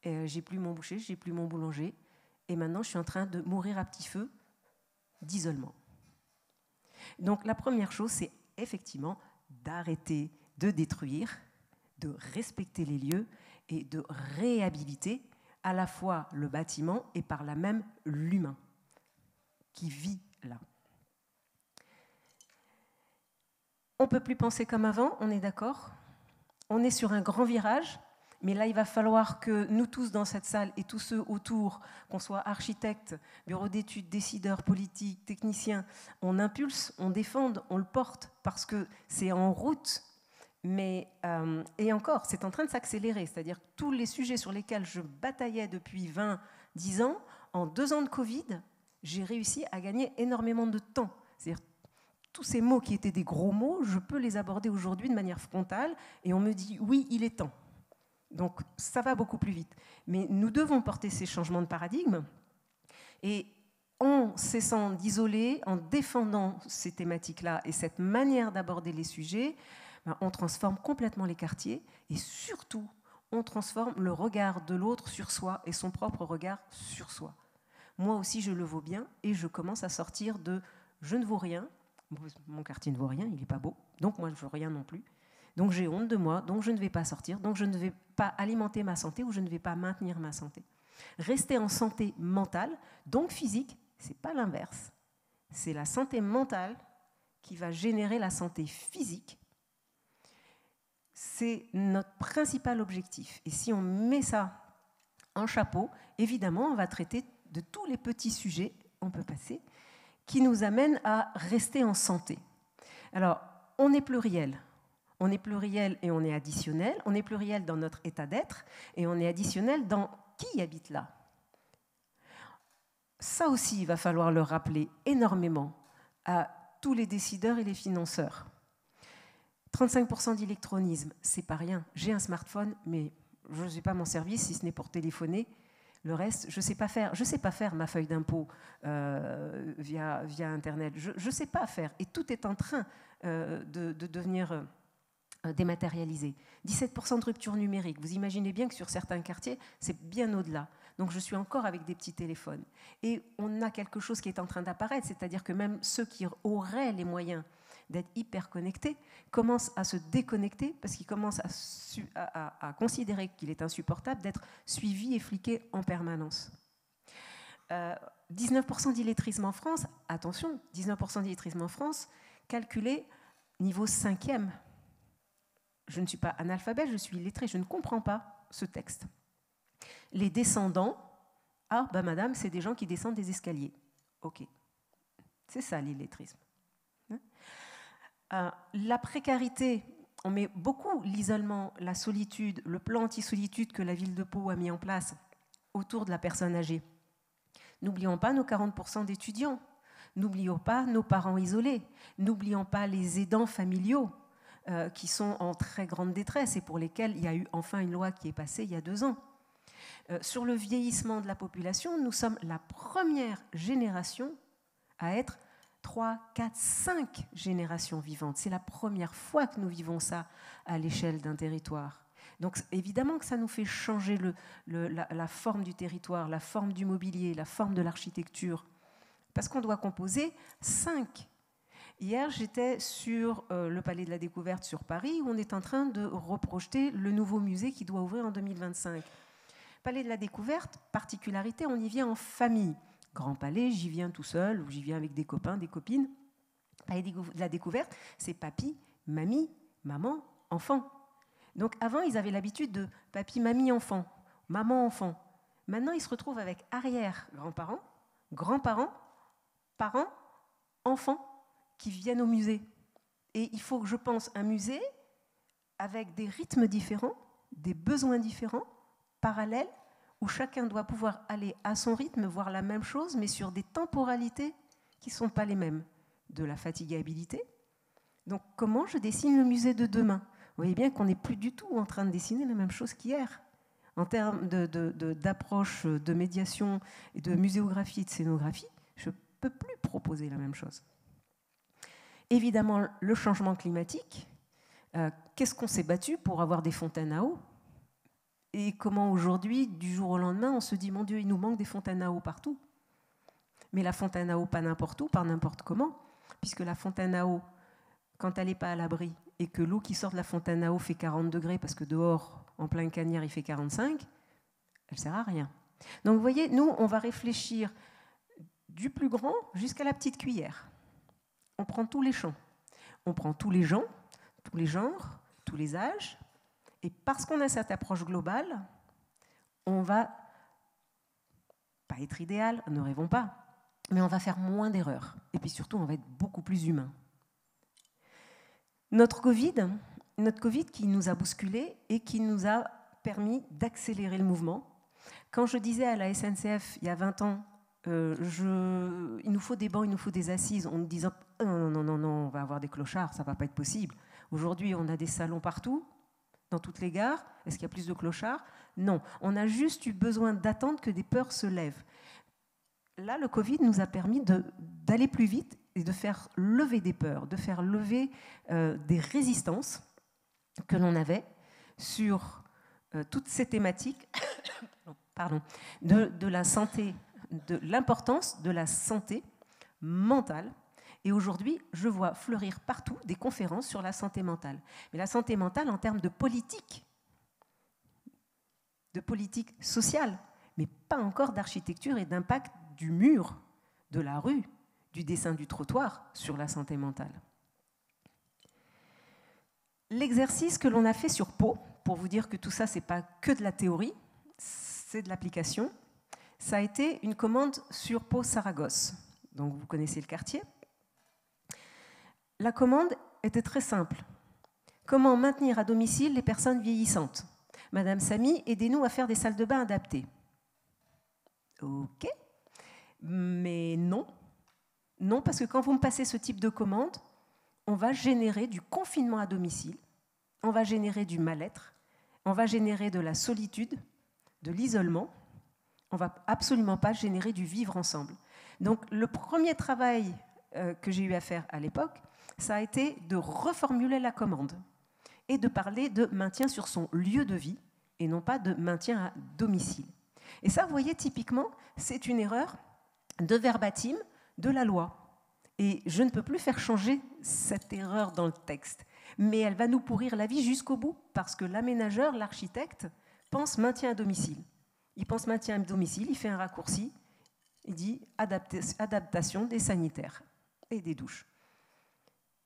j'ai plus mon boucher, j'ai plus mon boulanger, et maintenant, je suis en train de mourir à petit feu d'isolement. Donc, la première chose, c'est effectivement d'arrêter de détruire, de respecter les lieux et de réhabiliter à la fois le bâtiment et par là même l'humain qui vit là. On ne peut plus penser comme avant, on est d'accord ? on est sur un grand virage, mais là, il va falloir que nous tous dans cette salle et tous ceux autour, qu'on soit architectes, bureaux d'études, décideurs, politiques, techniciens, on impulse, on défende, on le porte, parce que c'est en route. Mais, et encore, c'est en train de s'accélérer. C'est-à-dire que tous les sujets sur lesquels je bataillais depuis 10 ans, en 2 ans de Covid, j'ai réussi à gagner énormément de temps. C'est-à-dire tous ces mots qui étaient des gros mots, je peux les aborder aujourd'hui de manière frontale et on me dit oui, il est temps. Donc ça va beaucoup plus vite. Mais nous devons porter ces changements de paradigme et en cessant d'isoler, en défendant ces thématiques-là et cette manière d'aborder les sujets, on transforme complètement les quartiers et surtout, on transforme le regard de l'autre sur soi et son propre regard sur soi. Moi aussi, je le vaux bien et je commence à sortir de « je ne vaux rien ». Mon quartier ne vaut rien, il n'est pas beau, donc moi je ne vaux rien non plus. Donc j'ai honte de moi, donc je ne vais pas sortir, donc je ne vais pas alimenter ma santé ou je ne vais pas maintenir ma santé. Rester en santé mentale, donc physique, ce n'est pas l'inverse. C'est la santé mentale qui va générer la santé physique. C'est notre principal objectif. Et si on met ça en chapeau, évidemment, on va traiter de tous les petits sujets, on peut passer, qui nous amènent à rester en santé. Alors, on est pluriel. On est pluriel et on est additionnel. On est pluriel dans notre état d'être et on est additionnel dans qui habite là. Ça aussi, il va falloir le rappeler énormément à tous les décideurs et les financeurs. 35% d'électronisme, c'est pas rien. J'ai un smartphone, mais je ne sais pas m'en servir si ce n'est pour téléphoner. Le reste, je ne sais pas faire. Je ne sais pas faire ma feuille d'impôt via Internet. Je ne sais pas faire. Et tout est en train de devenir dématérialisé. 17% de rupture numérique. Vous imaginez bien que sur certains quartiers, c'est bien au-delà. Donc je suis encore avec des petits téléphones. Et on a quelque chose qui est en train d'apparaître, c'est-à-dire que même ceux qui auraient les moyens d'être hyper connectés commencent à se déconnecter parce qu'ils commencent à considérer qu'il est insupportable d'être suivis et fliqués en permanence. 19% d'illettrisme en France, attention, 19% d'illettrisme en France, calculé niveau 5e. Je ne suis pas analphabète, je suis illettrée, je ne comprends pas ce texte. Les descendants, ah, ben madame, c'est des gens qui descendent des escaliers. Ok, c'est ça l'illettrisme. La précarité, on met beaucoup l'isolement, la solitude, le plan anti-solitude que la ville de Pau a mis en place autour de la personne âgée. N'oublions pas nos 40% d'étudiants, n'oublions pas nos parents isolés, n'oublions pas les aidants familiaux qui sont en très grande détresse et pour lesquels il y a eu enfin une loi qui est passée il y a 2 ans. Sur le vieillissement de la population, nous sommes la première génération à être 3, 4, 5 générations vivantes. C'est la première fois que nous vivons ça à l'échelle d'un territoire. Donc évidemment que ça nous fait changer la forme du territoire, la forme du mobilier, la forme de l'architecture, parce qu'on doit composer 5. Hier, j'étais sur le Palais de la Découverte sur Paris, où on est en train de reprojeter le nouveau musée qui doit ouvrir en 2025. Palais de la Découverte, particularité, on y vient en famille. Grand Palais, j'y viens tout seul, ou j'y viens avec des copains, des copines. Palais de la Découverte, c'est papy, mamie, maman, enfant. Donc avant, ils avaient l'habitude de papy, mamie, enfant, maman, enfant. Maintenant, ils se retrouvent avec arrière-grands-parents, grands-parents, parents, enfants qui viennent au musée. Et il faut, je pense, un musée avec des rythmes différents, des besoins différents, parallèles, où chacun doit pouvoir aller à son rythme, voir la même chose, mais sur des temporalités qui ne sont pas les mêmes. De la fatigabilité. Donc, comment je dessine le musée de demain ? Vous voyez bien qu'on n'est plus du tout en train de dessiner la même chose qu'hier. En termes d'approche, de médiation, et de muséographie et de scénographie, je ne peux plus proposer la même chose. Évidemment, le changement climatique. Qu'est-ce qu'on s'est battu pour avoir des fontaines à eau ? Et comment aujourd'hui, du jour au lendemain, on se dit, mon Dieu, il nous manque des fontaines à eau partout. Mais la fontaine à eau, pas n'importe où, pas n'importe comment, puisque la fontaine à eau, quand elle n'est pas à l'abri, et que l'eau qui sort de la fontaine à eau fait 40 degrés, parce que dehors, en plein cagnard, il fait 45, elle ne sert à rien. Donc vous voyez, nous, on va réfléchir du plus grand jusqu'à la petite cuillère. On prend tous les champs. On prend tous les gens, tous les genres, tous les âges, Et parce qu'on a cette approche globale, on va pas être idéal, ne rêvons pas, mais on va faire moins d'erreurs. Et puis surtout, on va être beaucoup plus humain. Notre Covid qui nous a bousculés et qui nous a permis d'accélérer le mouvement. Quand je disais à la SNCF, il y a 20 ans, il nous faut des bancs, il nous faut des assises, en nous disant non, on va avoir des clochards, ça ne va pas être possible. Aujourd'hui, on a des salons partout, dans toutes les gares. Est-ce qu'il y a plus de clochards? Non. On a juste eu besoin d'attendre que des peurs se lèvent. Là, le Covid nous a permis d'aller plus vite et de faire lever des peurs, de faire lever des résistances que l'on avait sur toutes ces thématiques de la santé, de l'importance de la santé mentale. Et aujourd'hui, je vois fleurir partout des conférences sur la santé mentale. Mais la santé mentale en termes de politique sociale, mais pas encore d'architecture et d'impact du mur, de la rue, du dessin du trottoir sur la santé mentale. L'exercice que l'on a fait sur Pau, pour vous dire que tout ça, ce n'est pas que de la théorie, c'est de l'application, ça a été une commande sur Pau-Saragosse. Donc vous connaissez le quartier. La commande était très simple. Comment maintenir à domicile les personnes vieillissantes? Madame Samy, aidez-nous à faire des salles de bain adaptées. Ok, mais non. Non, parce que quand vous me passez ce type de commande, on va générer du confinement à domicile, on va générer du mal-être, on va générer de la solitude, de l'isolement, on ne va absolument pas générer du vivre ensemble. Donc le premier travail que j'ai eu à faire à l'époque, ça a été de reformuler la commande et de parler de maintien sur son lieu de vie et non pas de maintien à domicile. Et ça, vous voyez, typiquement, c'est une erreur de verbatim de la loi. Et je ne peux plus faire changer cette erreur dans le texte. Mais elle va nous pourrir la vie jusqu'au bout, parce que l'aménageur, l'architecte, pense maintien à domicile. Il pense maintien à domicile, il fait un raccourci, il dit adaptation des sanitaires et des douches.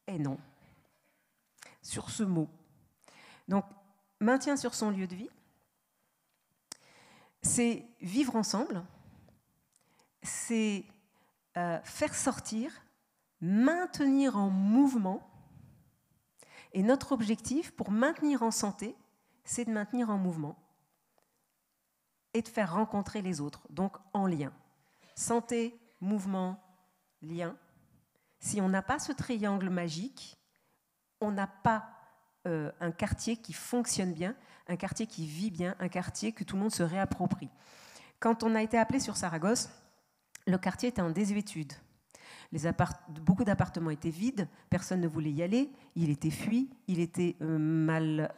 Et non. Sur ce mot. Donc, maintien sur son lieu de vie, c'est vivre ensemble, c'est faire sortir, maintenir en mouvement. Et notre objectif pour maintenir en santé, c'est de maintenir en mouvement et de faire rencontrer les autres, donc en lien. Santé, mouvement, lien. Si on n'a pas ce triangle magique, on n'a pas un quartier qui fonctionne bien, un quartier qui vit bien, un quartier que tout le monde se réapproprie. Quand on a été appelé sur Saragosse, le quartier était en désuétude. Beaucoup d'appartements étaient vides, personne ne voulait y aller, il était fui, il était mal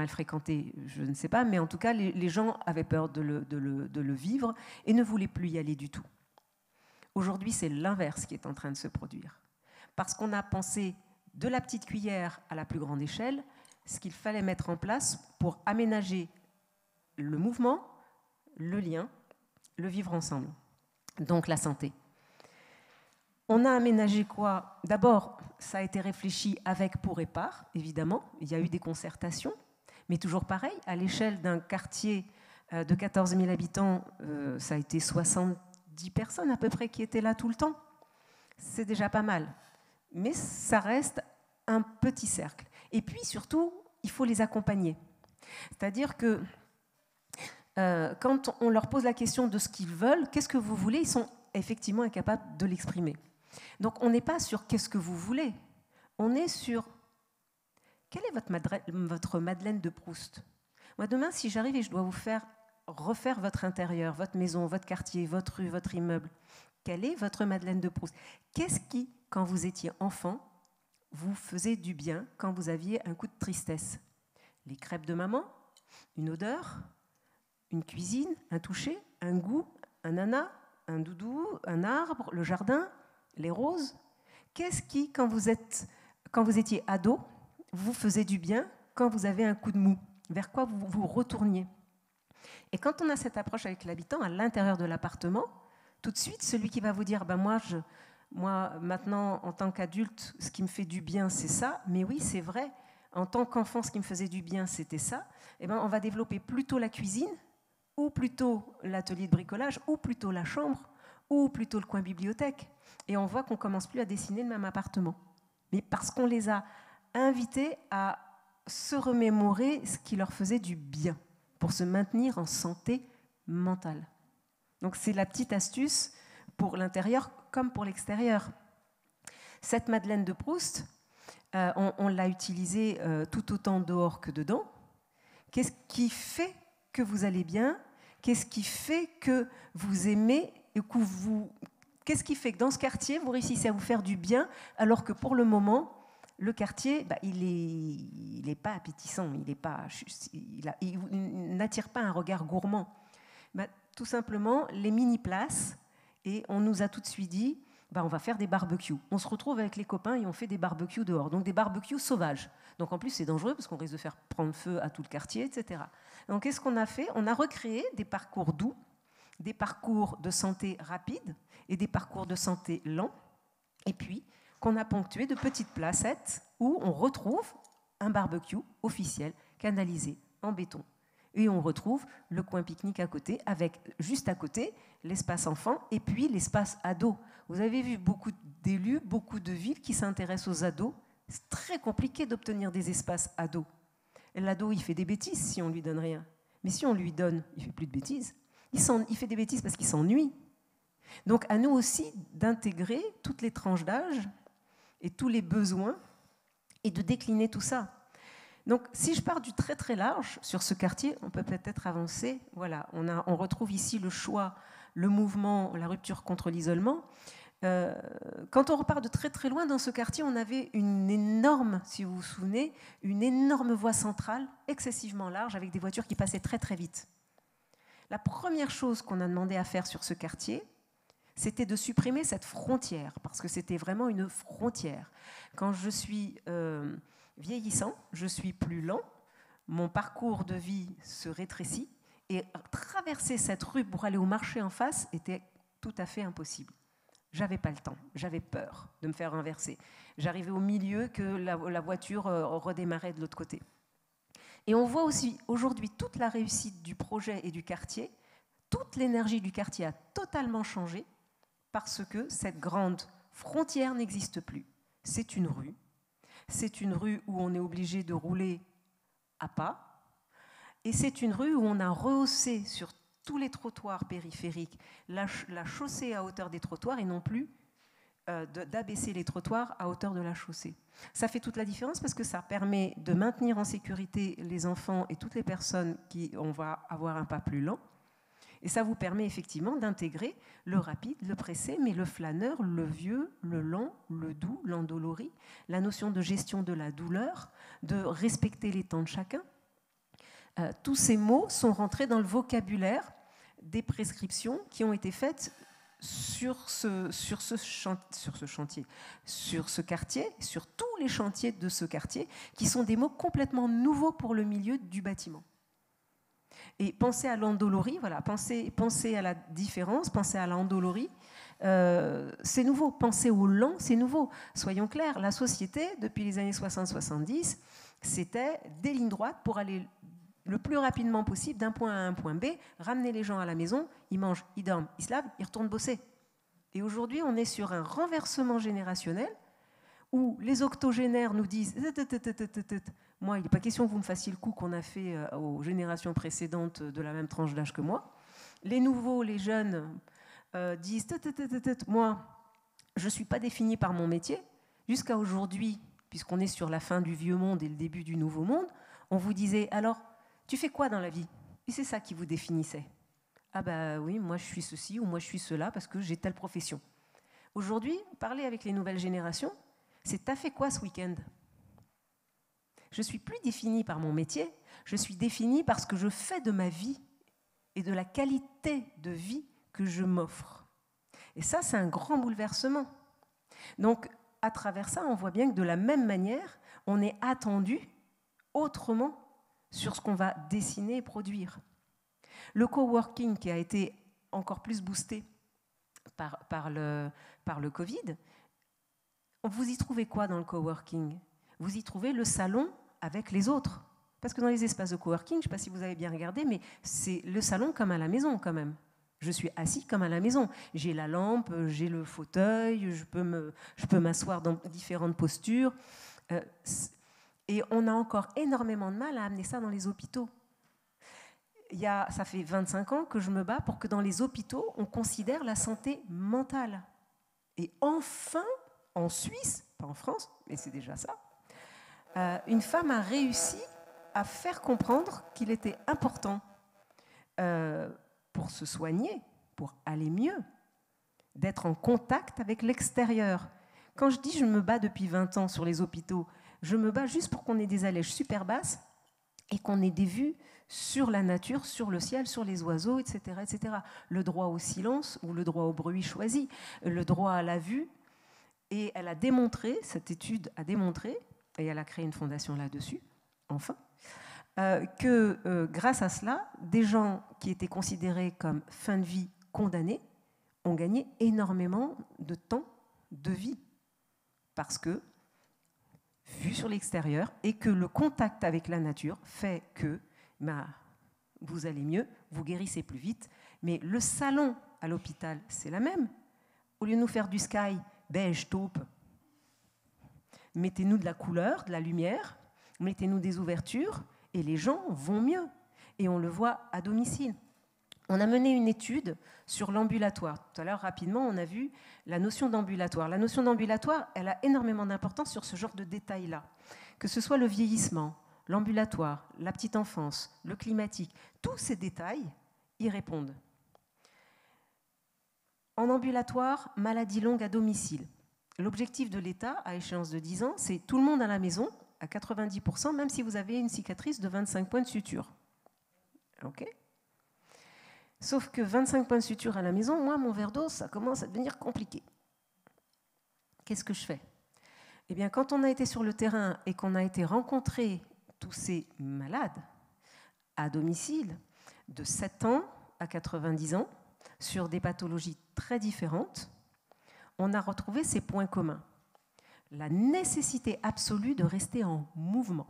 fréquenté, je ne sais pas, mais en tout cas, les gens avaient peur de le vivre et ne voulaient plus y aller du tout. Aujourd'hui, c'est l'inverse qui est en train de se produire. Parce qu'on a pensé de la petite cuillère à la plus grande échelle, ce qu'il fallait mettre en place pour aménager le mouvement, le lien, le vivre ensemble. Donc la santé. On a aménagé quoi? D'abord, ça a été réfléchi avec pour et par, évidemment. Il y a eu des concertations, mais toujours pareil, à l'échelle d'un quartier de 14 000 habitants, ça a été 70 personnes à peu près qui étaient là tout le temps. C'est déjà pas mal. Mais ça reste un petit cercle. Et puis surtout, il faut les accompagner. C'est-à-dire que quand on leur pose la question de ce qu'ils veulent, qu'est-ce que vous voulez, ils sont effectivement incapables de l'exprimer. Donc on n'est pas sur qu'est-ce que vous voulez, on est sur quelle est votre Madeleine de Proust. Moi demain, si j'arrive et je dois vous refaire votre intérieur, votre maison, votre quartier, votre rue, votre immeuble, quelle est votre Madeleine de Proust? Qu'est-ce qui, quand vous étiez enfant, vous faisait du bien quand vous aviez un coup de tristesse? Les crêpes de maman, une odeur, une cuisine, un toucher, un goût, un nana, un doudou, un arbre, le jardin, les roses. Qu'est-ce qui, quand vous étiez ado, vous faisait du bien quand vous avez un coup de mou? Vers quoi vous vous retourniez? Et quand on a cette approche avec l'habitant à l'intérieur de l'appartement, tout de suite, celui qui va vous dire moi, maintenant, en tant qu'adulte, ce qui me fait du bien, c'est ça. Mais oui, c'est vrai. en tant qu'enfant, ce qui me faisait du bien, c'était ça, eh ben, on va développer plutôt la cuisine, ou plutôt l'atelier de bricolage, ou plutôt la chambre, ou plutôt le coin bibliothèque. Et on voit qu'on ne commence plus à dessiner le même appartement. Mais parce qu'on les a invités à se remémorer ce qui leur faisait du bien, pour se maintenir en santé mentale. Donc c'est la petite astuce pour l'intérieur comme pour l'extérieur. Cette Madeleine de Proust, on l'a utilisée tout autant dehors que dedans. Qu'est-ce qui fait que vous allez bien? Qu'est-ce qui fait que vous aimez et que vous... Qu'est-ce qui fait que dans ce quartier, vous réussissez à vous faire du bien, alors que pour le moment, le quartier, il n'est pas appétissant, il n'attire pas un regard gourmand. Tout simplement, les mini-places, et on nous a tout de suite dit, on va faire des barbecues. On se retrouve avec les copains et on fait des barbecues dehors, donc des barbecues sauvages. Donc en plus, c'est dangereux parce qu'on risque de faire prendre feu à tout le quartier, etc. Donc qu'est-ce qu'on a fait? On a recréé des parcours doux, des parcours de santé rapide et des parcours de santé lents, et puis qu'on a ponctué de petites placettes où on retrouve un barbecue officiel canalisé en béton. Et on retrouve le coin pique-nique à côté, avec juste à côté l'espace enfant et puis l'espace ado. Vous avez vu beaucoup d'élus, beaucoup de villes qui s'intéressent aux ados. C'est très compliqué d'obtenir des espaces ados. Et l'ado, il fait des bêtises si on ne lui donne rien. Mais si on lui donne, il ne fait plus de bêtises. Il fait des bêtises parce qu'il s'ennuie. Donc à nous aussi d'intégrer toutes les tranches d'âge et tous les besoins et de décliner tout ça. Donc si je pars du très très large sur ce quartier, on peut peut-être avancer. Voilà, on retrouve ici le choix, le mouvement, la rupture contre l'isolement. Quand on repart de très très loin dans ce quartier, on avait une énorme, si vous vous souvenez, une énorme voie centrale, excessivement large, avec des voitures qui passaient très très vite. La première chose qu'on a demandé à faire sur ce quartier, c'était de supprimer cette frontière, parce que c'était vraiment une frontière. Quand je suis vieillissant, je suis plus lent, mon parcours de vie se rétrécit, et traverser cette rue pour aller au marché en face était tout à fait impossible. J'avais pas le temps, j'avais peur de me faire renverser. J'arrivais au milieu que la voiture redémarrait de l'autre côté. Et on voit aussi aujourd'hui toute la réussite du projet et du quartier, toute l'énergie du quartier a totalement changé parce que cette grande frontière n'existe plus. C'est une rue où on est obligé de rouler à pas, et c'est une rue où on a rehaussé sur tous les trottoirs périphériques la chaussée à hauteur des trottoirs et non plus d'abaisser les trottoirs à hauteur de la chaussée. Ça fait toute la différence parce que ça permet de maintenir en sécurité les enfants et toutes les personnes qui on va avoir un pas plus lent. Et ça vous permet effectivement d'intégrer le rapide, le pressé, mais le flâneur, le vieux, le lent, le doux, l'endolori, la notion de gestion de la douleur, de respecter les temps de chacun. Tous ces mots sont rentrés dans le vocabulaire des prescriptions qui ont été faites sur ce quartier, sur tous les chantiers de ce quartier, qui sont des mots complètement nouveaux pour le milieu du bâtiment. Et pensez à l'endolorie, voilà, pensez à la différence, pensez à l'endolorie, c'est nouveau. Pensez au lent, c'est nouveau. Soyons clairs, la société, depuis les années 60-70, c'était des lignes droites pour aller le plus rapidement possible d'un point A à un point B, ramener les gens à la maison, ils mangent, ils dorment, ils se lavent, ils retournent bosser. Et aujourd'hui, on est sur un renversement générationnel où les octogénaires nous disent « Moi, il n'est pas question que vous me fassiez le coup qu'on a fait aux générations précédentes de la même tranche d'âge que moi. » Les nouveaux, les jeunes disent « Moi, je ne suis pas défini par mon métier. » Jusqu'à aujourd'hui, puisqu'on est sur la fin du vieux monde et le début du nouveau monde, on vous disait « Alors, tu fais quoi dans la vie ?» Et c'est ça qui vous définissait. « Ah bah oui, moi je suis ceci ou moi je suis cela parce que j'ai telle profession. » Aujourd'hui, parler avec les nouvelles générations, c'est « T'as fait quoi ce week-end ?» Je ne suis plus définie par mon métier, je suis définie par ce que je fais de ma vie et de la qualité de vie que je m'offre. Et ça, c'est un grand bouleversement. Donc, à travers ça, on voit bien que de la même manière, on est attendu autrement sur ce qu'on va dessiner et produire. Le coworking qui a été encore plus boosté par le Covid, vous y trouvez quoi dans le coworking ? Vous y trouvez le salon avec les autres. Parce que dans les espaces de coworking, je ne sais pas si vous avez bien regardé, mais c'est le salon comme à la maison quand même. Je suis assis comme à la maison. J'ai la lampe, j'ai le fauteuil, je peux m'asseoir dans différentes postures. Et on a encore énormément de mal à amener ça dans les hôpitaux. Ça fait 25 ans que je me bats pour que dans les hôpitaux, on considère la santé mentale. Et enfin, en Suisse, pas en France, mais c'est déjà ça, une femme a réussi à faire comprendre qu'il était important pour se soigner, pour aller mieux, d'être en contact avec l'extérieur. Quand je dis je me bats depuis 20 ans sur les hôpitaux, je me bats juste pour qu'on ait des allèges super basses et qu'on ait des vues sur la nature, sur le ciel, sur les oiseaux, etc., etc. Le droit au silence ou le droit au bruit choisi, le droit à la vue. Et elle a démontré, cette étude a démontré, et elle a créé une fondation là-dessus, enfin, que grâce à cela, des gens qui étaient considérés comme fin de vie condamnés ont gagné énormément de temps de vie. Parce que, vu sur l'extérieur, et que le contact avec la nature fait que vous allez mieux, vous guérissez plus vite. Mais le salon à l'hôpital, c'est la même. Au lieu de nous faire du sky, beige, taupe, mettez-nous de la couleur, de la lumière, mettez-nous des ouvertures, et les gens vont mieux. Et on le voit à domicile. On a mené une étude sur l'ambulatoire. Tout à l'heure, rapidement, on a vu la notion d'ambulatoire. La notion d'ambulatoire, elle a énormément d'importance sur ce genre de détails-là. Que ce soit le vieillissement, l'ambulatoire, la petite enfance, le climatique, tous ces détails y répondent. En ambulatoire, maladie longue à domicile. L'objectif de l'État, à échéance de 10 ans, c'est tout le monde à la maison, à 90%, même si vous avez une cicatrice de 25 points de suture. OK ? Sauf que 25 points de suture à la maison, moi, mon verre d'eau, ça commence à devenir compliqué. Qu'est-ce que je fais ? Eh bien, quand on a été sur le terrain et qu'on a été rencontrer tous ces malades à domicile, de 7 ans à 90 ans, sur des pathologies très différentes, on a retrouvé ces points communs. La nécessité absolue de rester en mouvement,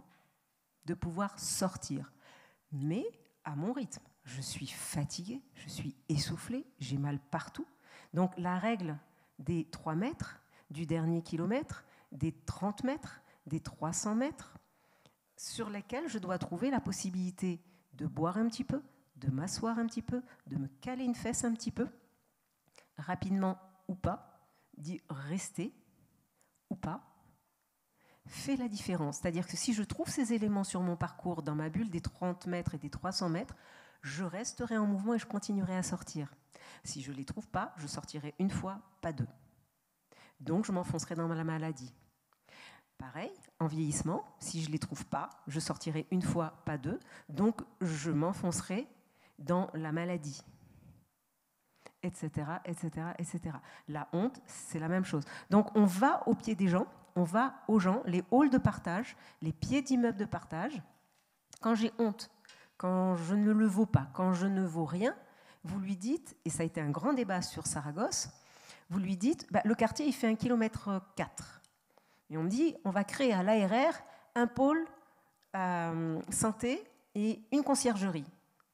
de pouvoir sortir, mais à mon rythme. Je suis fatiguée, je suis essoufflée, j'ai mal partout. Donc la règle des 3 mètres, du dernier kilomètre, des 30 mètres, des 300 mètres, sur lesquels je dois trouver la possibilité de boire un petit peu, de m'asseoir un petit peu, de me caler une fesse un petit peu, rapidement ou pas, d'y rester ou pas, fait la différence. C'est-à-dire que si je trouve ces éléments sur mon parcours, dans ma bulle des 30 mètres et des 300 mètres, je resterai en mouvement et je continuerai à sortir. Si je ne les trouve pas, je sortirai une fois, pas 2. Donc je m'enfoncerai dans la maladie. Pareil, en vieillissement, si je ne les trouve pas, je sortirai une fois, pas 2. Donc je m'enfoncerai dans la maladie. Etc., etc., etc. La honte, c'est la même chose. Donc on va au pied des gens, on va aux gens, les halls de partage, les pieds d'immeubles de partage. Quand j'ai honte, quand je ne le vaux pas, quand je ne vaux rien, vous lui dites, et ça a été un grand débat sur Saragosse, vous lui dites, le quartier il fait 1,4 km. Et on me dit, on va créer à l'ARR un pôle santé et une conciergerie.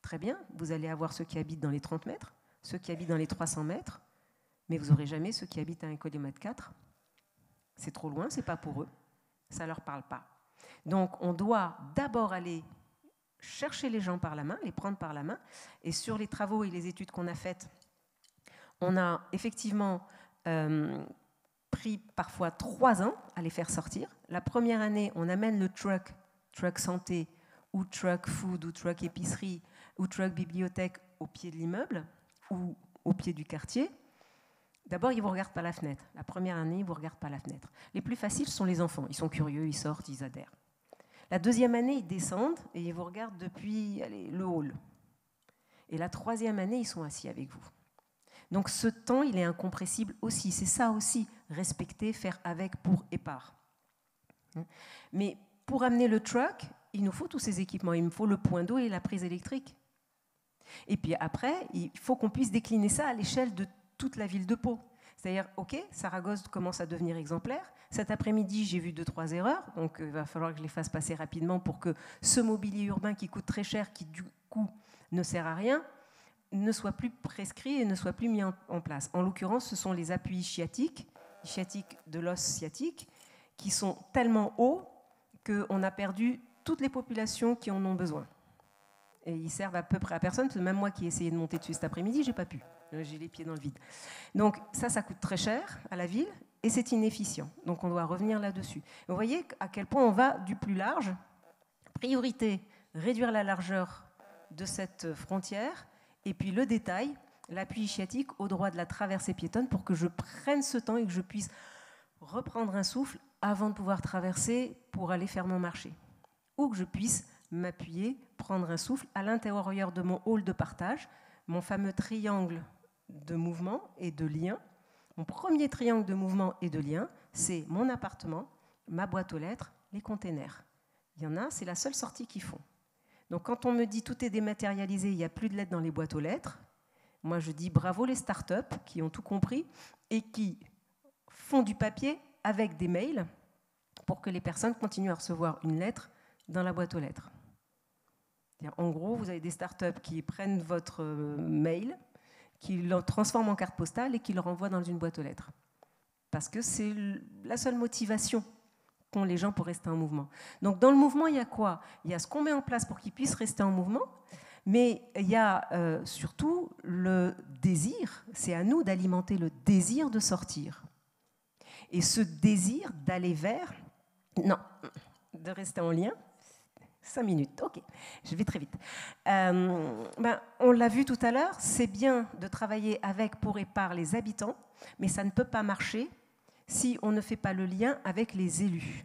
Très bien, vous allez avoir ceux qui habitent dans les 30 mètres, ceux qui habitent dans les 300 mètres, mais vous n'aurez jamais ceux qui habitent à 1,4 km. C'est trop loin, ce n'est pas pour eux, ça ne leur parle pas. Donc on doit d'abord aller chercher les gens par la main, les prendre par la main, et sur les travaux et les études qu'on a faites, on a effectivement pris parfois 3 ans à les faire sortir. La première année, on amène le truck santé, ou truck food, ou truck épicerie, ou truck bibliothèque au pied de l'immeuble, ou au pied du quartier. D'abord, ils ne vous regardent pas la fenêtre. La première année, ils ne vous regardent pas la fenêtre. Les plus faciles sont les enfants. Ils sont curieux, ils sortent, ils adhèrent. La deuxième année, ils descendent et ils vous regardent depuis le hall. Et la troisième année, ils sont assis avec vous. Donc ce temps, il est incompressible aussi. C'est ça aussi, respecter, faire avec, pour et par. Mais pour amener le truck, il nous faut tous ces équipements. Il me faut le point d'eau et la prise électrique. Et puis après, il faut qu'on puisse décliner ça à l'échelle de toute la ville de Pau. C'est-à-dire, OK, Saragosse commence à devenir exemplaire. Cet après-midi, j'ai vu 2-3 erreurs, donc il va falloir que je les fasse passer rapidement pour que ce mobilier urbain qui coûte très cher, qui du coup ne sert à rien, ne soit plus prescrit et ne soit plus mis en place. En l'occurrence, ce sont les appuis sciatiques de l'os sciatique, qui sont tellement hauts qu'on a perdu toutes les populations qui en ont besoin. Et ils servent à peu près à personne, parce que même moi qui ai essayé de monter dessus cet après-midi, j'ai pas pu. J'ai les pieds dans le vide. Donc ça coûte très cher à la ville et c'est inefficient. Donc on doit revenir là-dessus. Vous voyez à quel point on va du plus large. Priorité, réduire la largeur de cette frontière. Et puis le détail, l'appui sciatique au droit de la traversée piétonne pour que je prenne ce temps et que je puisse reprendre un souffle avant de pouvoir traverser pour aller faire mon marché. Ou que je puisse m'appuyer, prendre un souffle à l'intérieur de mon hall de partage, mon fameux triangle de mouvement et de lien. Mon premier triangle de mouvement et de lien, c'est mon appartement, ma boîte aux lettres, les containers. Il y en a, c'est la seule sortie qu'ils font. Donc quand on me dit tout est dématérialisé, il n'y a plus de lettres dans les boîtes aux lettres, moi je dis bravo les startups qui ont tout compris et qui font du papier avec des mails pour que les personnes continuent à recevoir une lettre dans la boîte aux lettres. En gros, vous avez des startups qui prennent votre mail, qui le transforment en carte postale et qui le renvoient dans une boîte aux lettres. Parce que c'est la seule motivation qu'ont les gens pour rester en mouvement. Donc dans le mouvement, il y a quoi? Il y a ce qu'on met en place pour qu'ils puissent rester en mouvement, mais il y a surtout le désir. C'est à nous d'alimenter le désir de sortir. Et ce désir d'aller vers... Non, de rester en lien. 5 minutes, ok, je vais très vite. On l'a vu tout à l'heure, c'est bien de travailler avec, pour et par les habitants, mais ça ne peut pas marcher si on ne fait pas le lien avec les élus,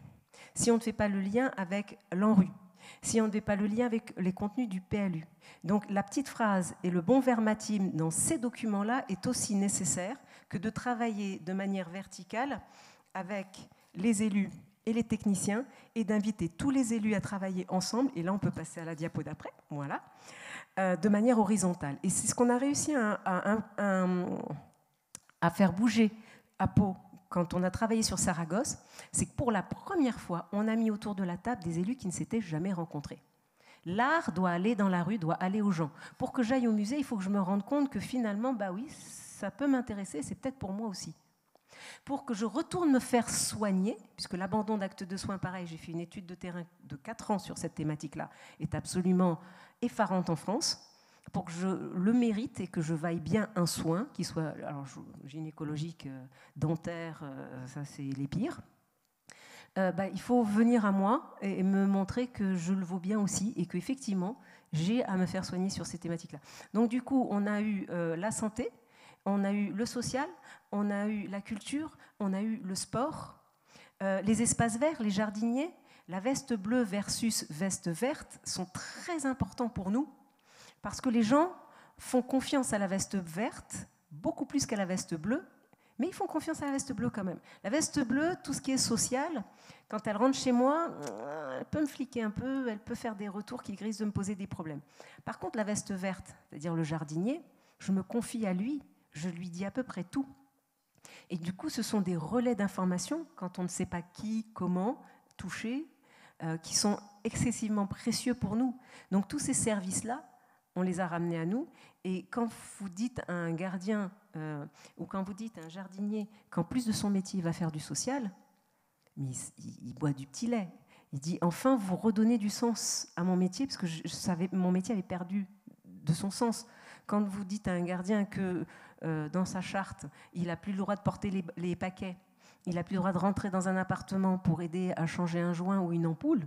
si on ne fait pas le lien avec l'ANRU, si on ne fait pas le lien avec les contenus du PLU. Donc la petite phrase et le bon verbatim dans ces documents-là est aussi nécessaire que de travailler de manière verticale avec les élus et les techniciens, et d'inviter tous les élus à travailler ensemble, et là on peut passer à la diapo d'après, voilà, de manière horizontale. Et c'est ce qu'on a réussi à faire bouger à Pau quand on a travaillé sur Saragosse, c'est que pour la première fois, on a mis autour de la table des élus qui ne s'étaient jamais rencontrés. L'art doit aller dans la rue, doit aller aux gens. Pour que j'aille au musée, il faut que je me rende compte que finalement, bah oui, ça peut m'intéresser, c'est peut-être pour moi aussi. Pour que je retourne me faire soigner, puisque l'abandon d'actes de soins, pareil, j'ai fait une étude de terrain de 4 ans sur cette thématique-là, est absolument effarante en France, pour que je le mérite et que je vaille bien un soin, qui soit alors, gynécologique, dentaire, ça c'est les pires, il faut venir à moi et me montrer que je le vaux bien aussi et qu'effectivement, j'ai à me faire soigner sur ces thématiques-là. Donc du coup, on a eu la santé, on a eu le social, on a eu la culture, on a eu le sport, les espaces verts, les jardiniers, la veste bleue versus veste verte sont très importants pour nous parce que les gens font confiance à la veste verte beaucoup plus qu'à la veste bleue, mais ils font confiance à la veste bleue quand même. La veste bleue, tout ce qui est social, quand elle rentre chez moi, elle peut me fliquer un peu, elle peut faire des retours qui risquent de me poser des problèmes. Par contre, la veste verte, c'est-à-dire le jardinier, je me confie à lui, je lui dis à peu près tout. Et du coup, ce sont des relais d'information, quand on ne sait pas qui, comment toucher, qui sont excessivement précieux pour nous. Donc tous ces services-là, on les a ramenés à nous. Et quand vous dites à un gardien ou quand vous dites à un jardinier qu'en plus de son métier, il va faire du social, mais il boit du petit lait. Il dit, enfin, vous redonnez du sens à mon métier, parce que je savais, mon métier avait perdu de son sens. Quand vous dites à un gardien que dans sa charte, il n'a plus le droit de porter les paquets, il n'a plus le droit de rentrer dans un appartement pour aider à changer un joint ou une ampoule,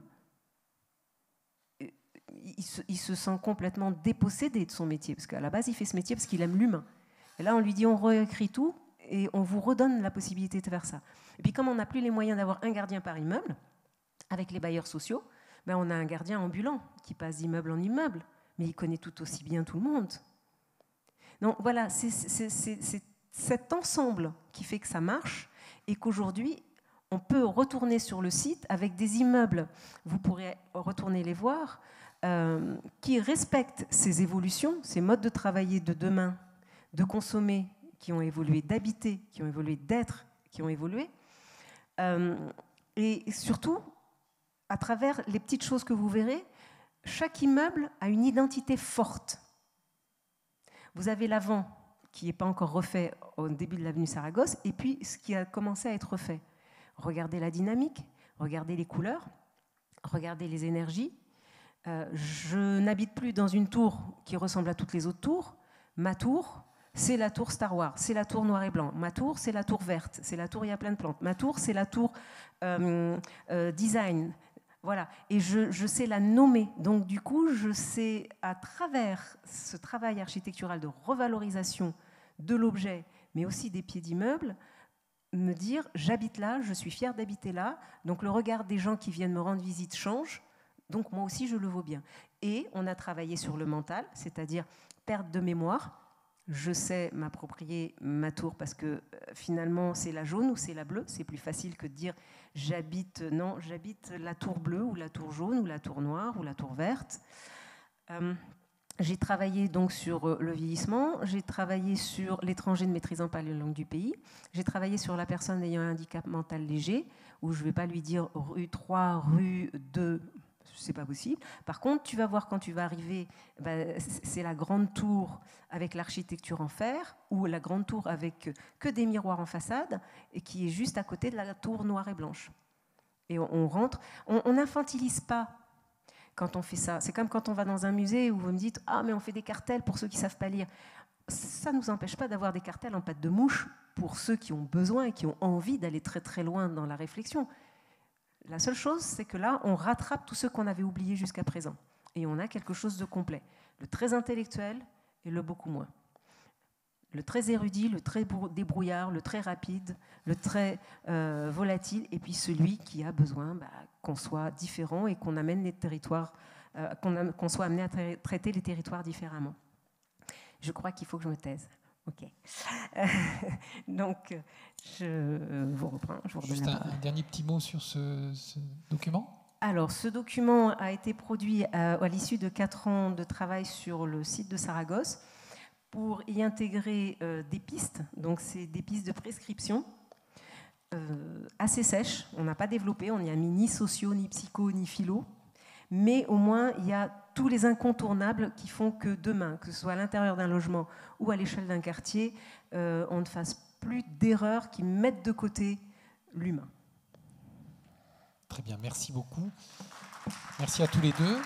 il se sent complètement dépossédé de son métier, parce qu'à la base, il fait ce métier parce qu'il aime l'humain. Et là, on lui dit, on réécrit tout, et on vous redonne la possibilité de faire ça. Et puis, comme on n'a plus les moyens d'avoir un gardien par immeuble, avec les bailleurs sociaux, on a un gardien ambulant qui passe d'immeuble en immeuble, mais il connaît tout aussi bien tout le monde. Donc voilà, c'est cet ensemble qui fait que ça marche et qu'aujourd'hui, on peut retourner sur le site avec des immeubles, vous pourrez retourner les voir, qui respectent ces évolutions, ces modes de travailler de demain, de consommer, qui ont évolué, d'habiter, qui ont évolué, d'être, qui ont évolué. Et surtout, à travers les petites choses que vous verrez, chaque immeuble a une identité forte. Vous avez l'avant qui n'est pas encore refait au début de l'avenue Saragosse, et puis ce qui a commencé à être fait. Regardez la dynamique, regardez les couleurs, regardez les énergies. Je n'habite plus dans une tour qui ressemble à toutes les autres tours. Ma tour, c'est la tour Star Wars, c'est la tour noir et blanc. Ma tour, c'est la tour verte, c'est la tour il y a plein de plantes. Ma tour, c'est la tour design. Voilà, et je sais la nommer. Donc du coup, je sais, à travers ce travail architectural de revalorisation de l'objet, mais aussi des pieds d'immeuble, me dire, j'habite là, je suis fière d'habiter là, donc le regard des gens qui viennent me rendre visite change, donc moi aussi je le vaux bien. Et on a travaillé sur le mental, c'est-à-dire perte de mémoire. Je sais m'approprier ma tour parce que finalement c'est la jaune ou c'est la bleue. C'est plus facile que de dire j'habite la tour bleue ou la tour jaune ou la tour noire ou la tour verte. J'ai travaillé donc sur le vieillissement, j'ai travaillé sur l'étranger ne maîtrisant pas les langues du pays, j'ai travaillé sur la personne ayant un handicap mental léger, où je ne vais pas lui dire rue 3, rue 2, c'est pas possible. Par contre, tu vas voir quand tu vas arriver, c'est la grande tour avec l'architecture en fer, ou la grande tour avec que des miroirs en façade, et qui est juste à côté de la tour noire et blanche. Et on rentre, on n'infantilise pas quand on fait ça. C'est comme quand on va dans un musée où vous me dites « Ah, mais on fait des cartels pour ceux qui ne savent pas lire ». Ça ne nous empêche pas d'avoir des cartels en pâte de mouche pour ceux qui ont besoin et qui ont envie d'aller très très loin dans la réflexion. La seule chose, c'est que là, on rattrape tous ceux qu'on avait oubliés jusqu'à présent. Et on a quelque chose de complet. Le très intellectuel et le beaucoup moins. Le très érudit, le très débrouillard, le très rapide, le très volatile, et puis celui qui a besoin qu'on soit différent et qu'on amène les territoires, qu'on soit amené à traiter les territoires différemment. Je crois qu'il faut que je me taise. Ok. Donc, je vous reprends. Je vous redonne Juste un dernier petit mot sur ce document. Alors, ce document a été produit à l'issue de 4 ans de travail sur le site de Saragosse pour y intégrer des pistes. Donc, c'est des pistes de prescription assez sèches. On n'a pas développé, on n'y a mis ni socio, ni psycho, ni philo. Mais au moins, il y a tous les incontournables qui font que demain, que ce soit à l'intérieur d'un logement ou à l'échelle d'un quartier, on ne fasse plus d'erreurs qui mettent de côté l'humain. Très bien, merci beaucoup. Merci à tous les deux.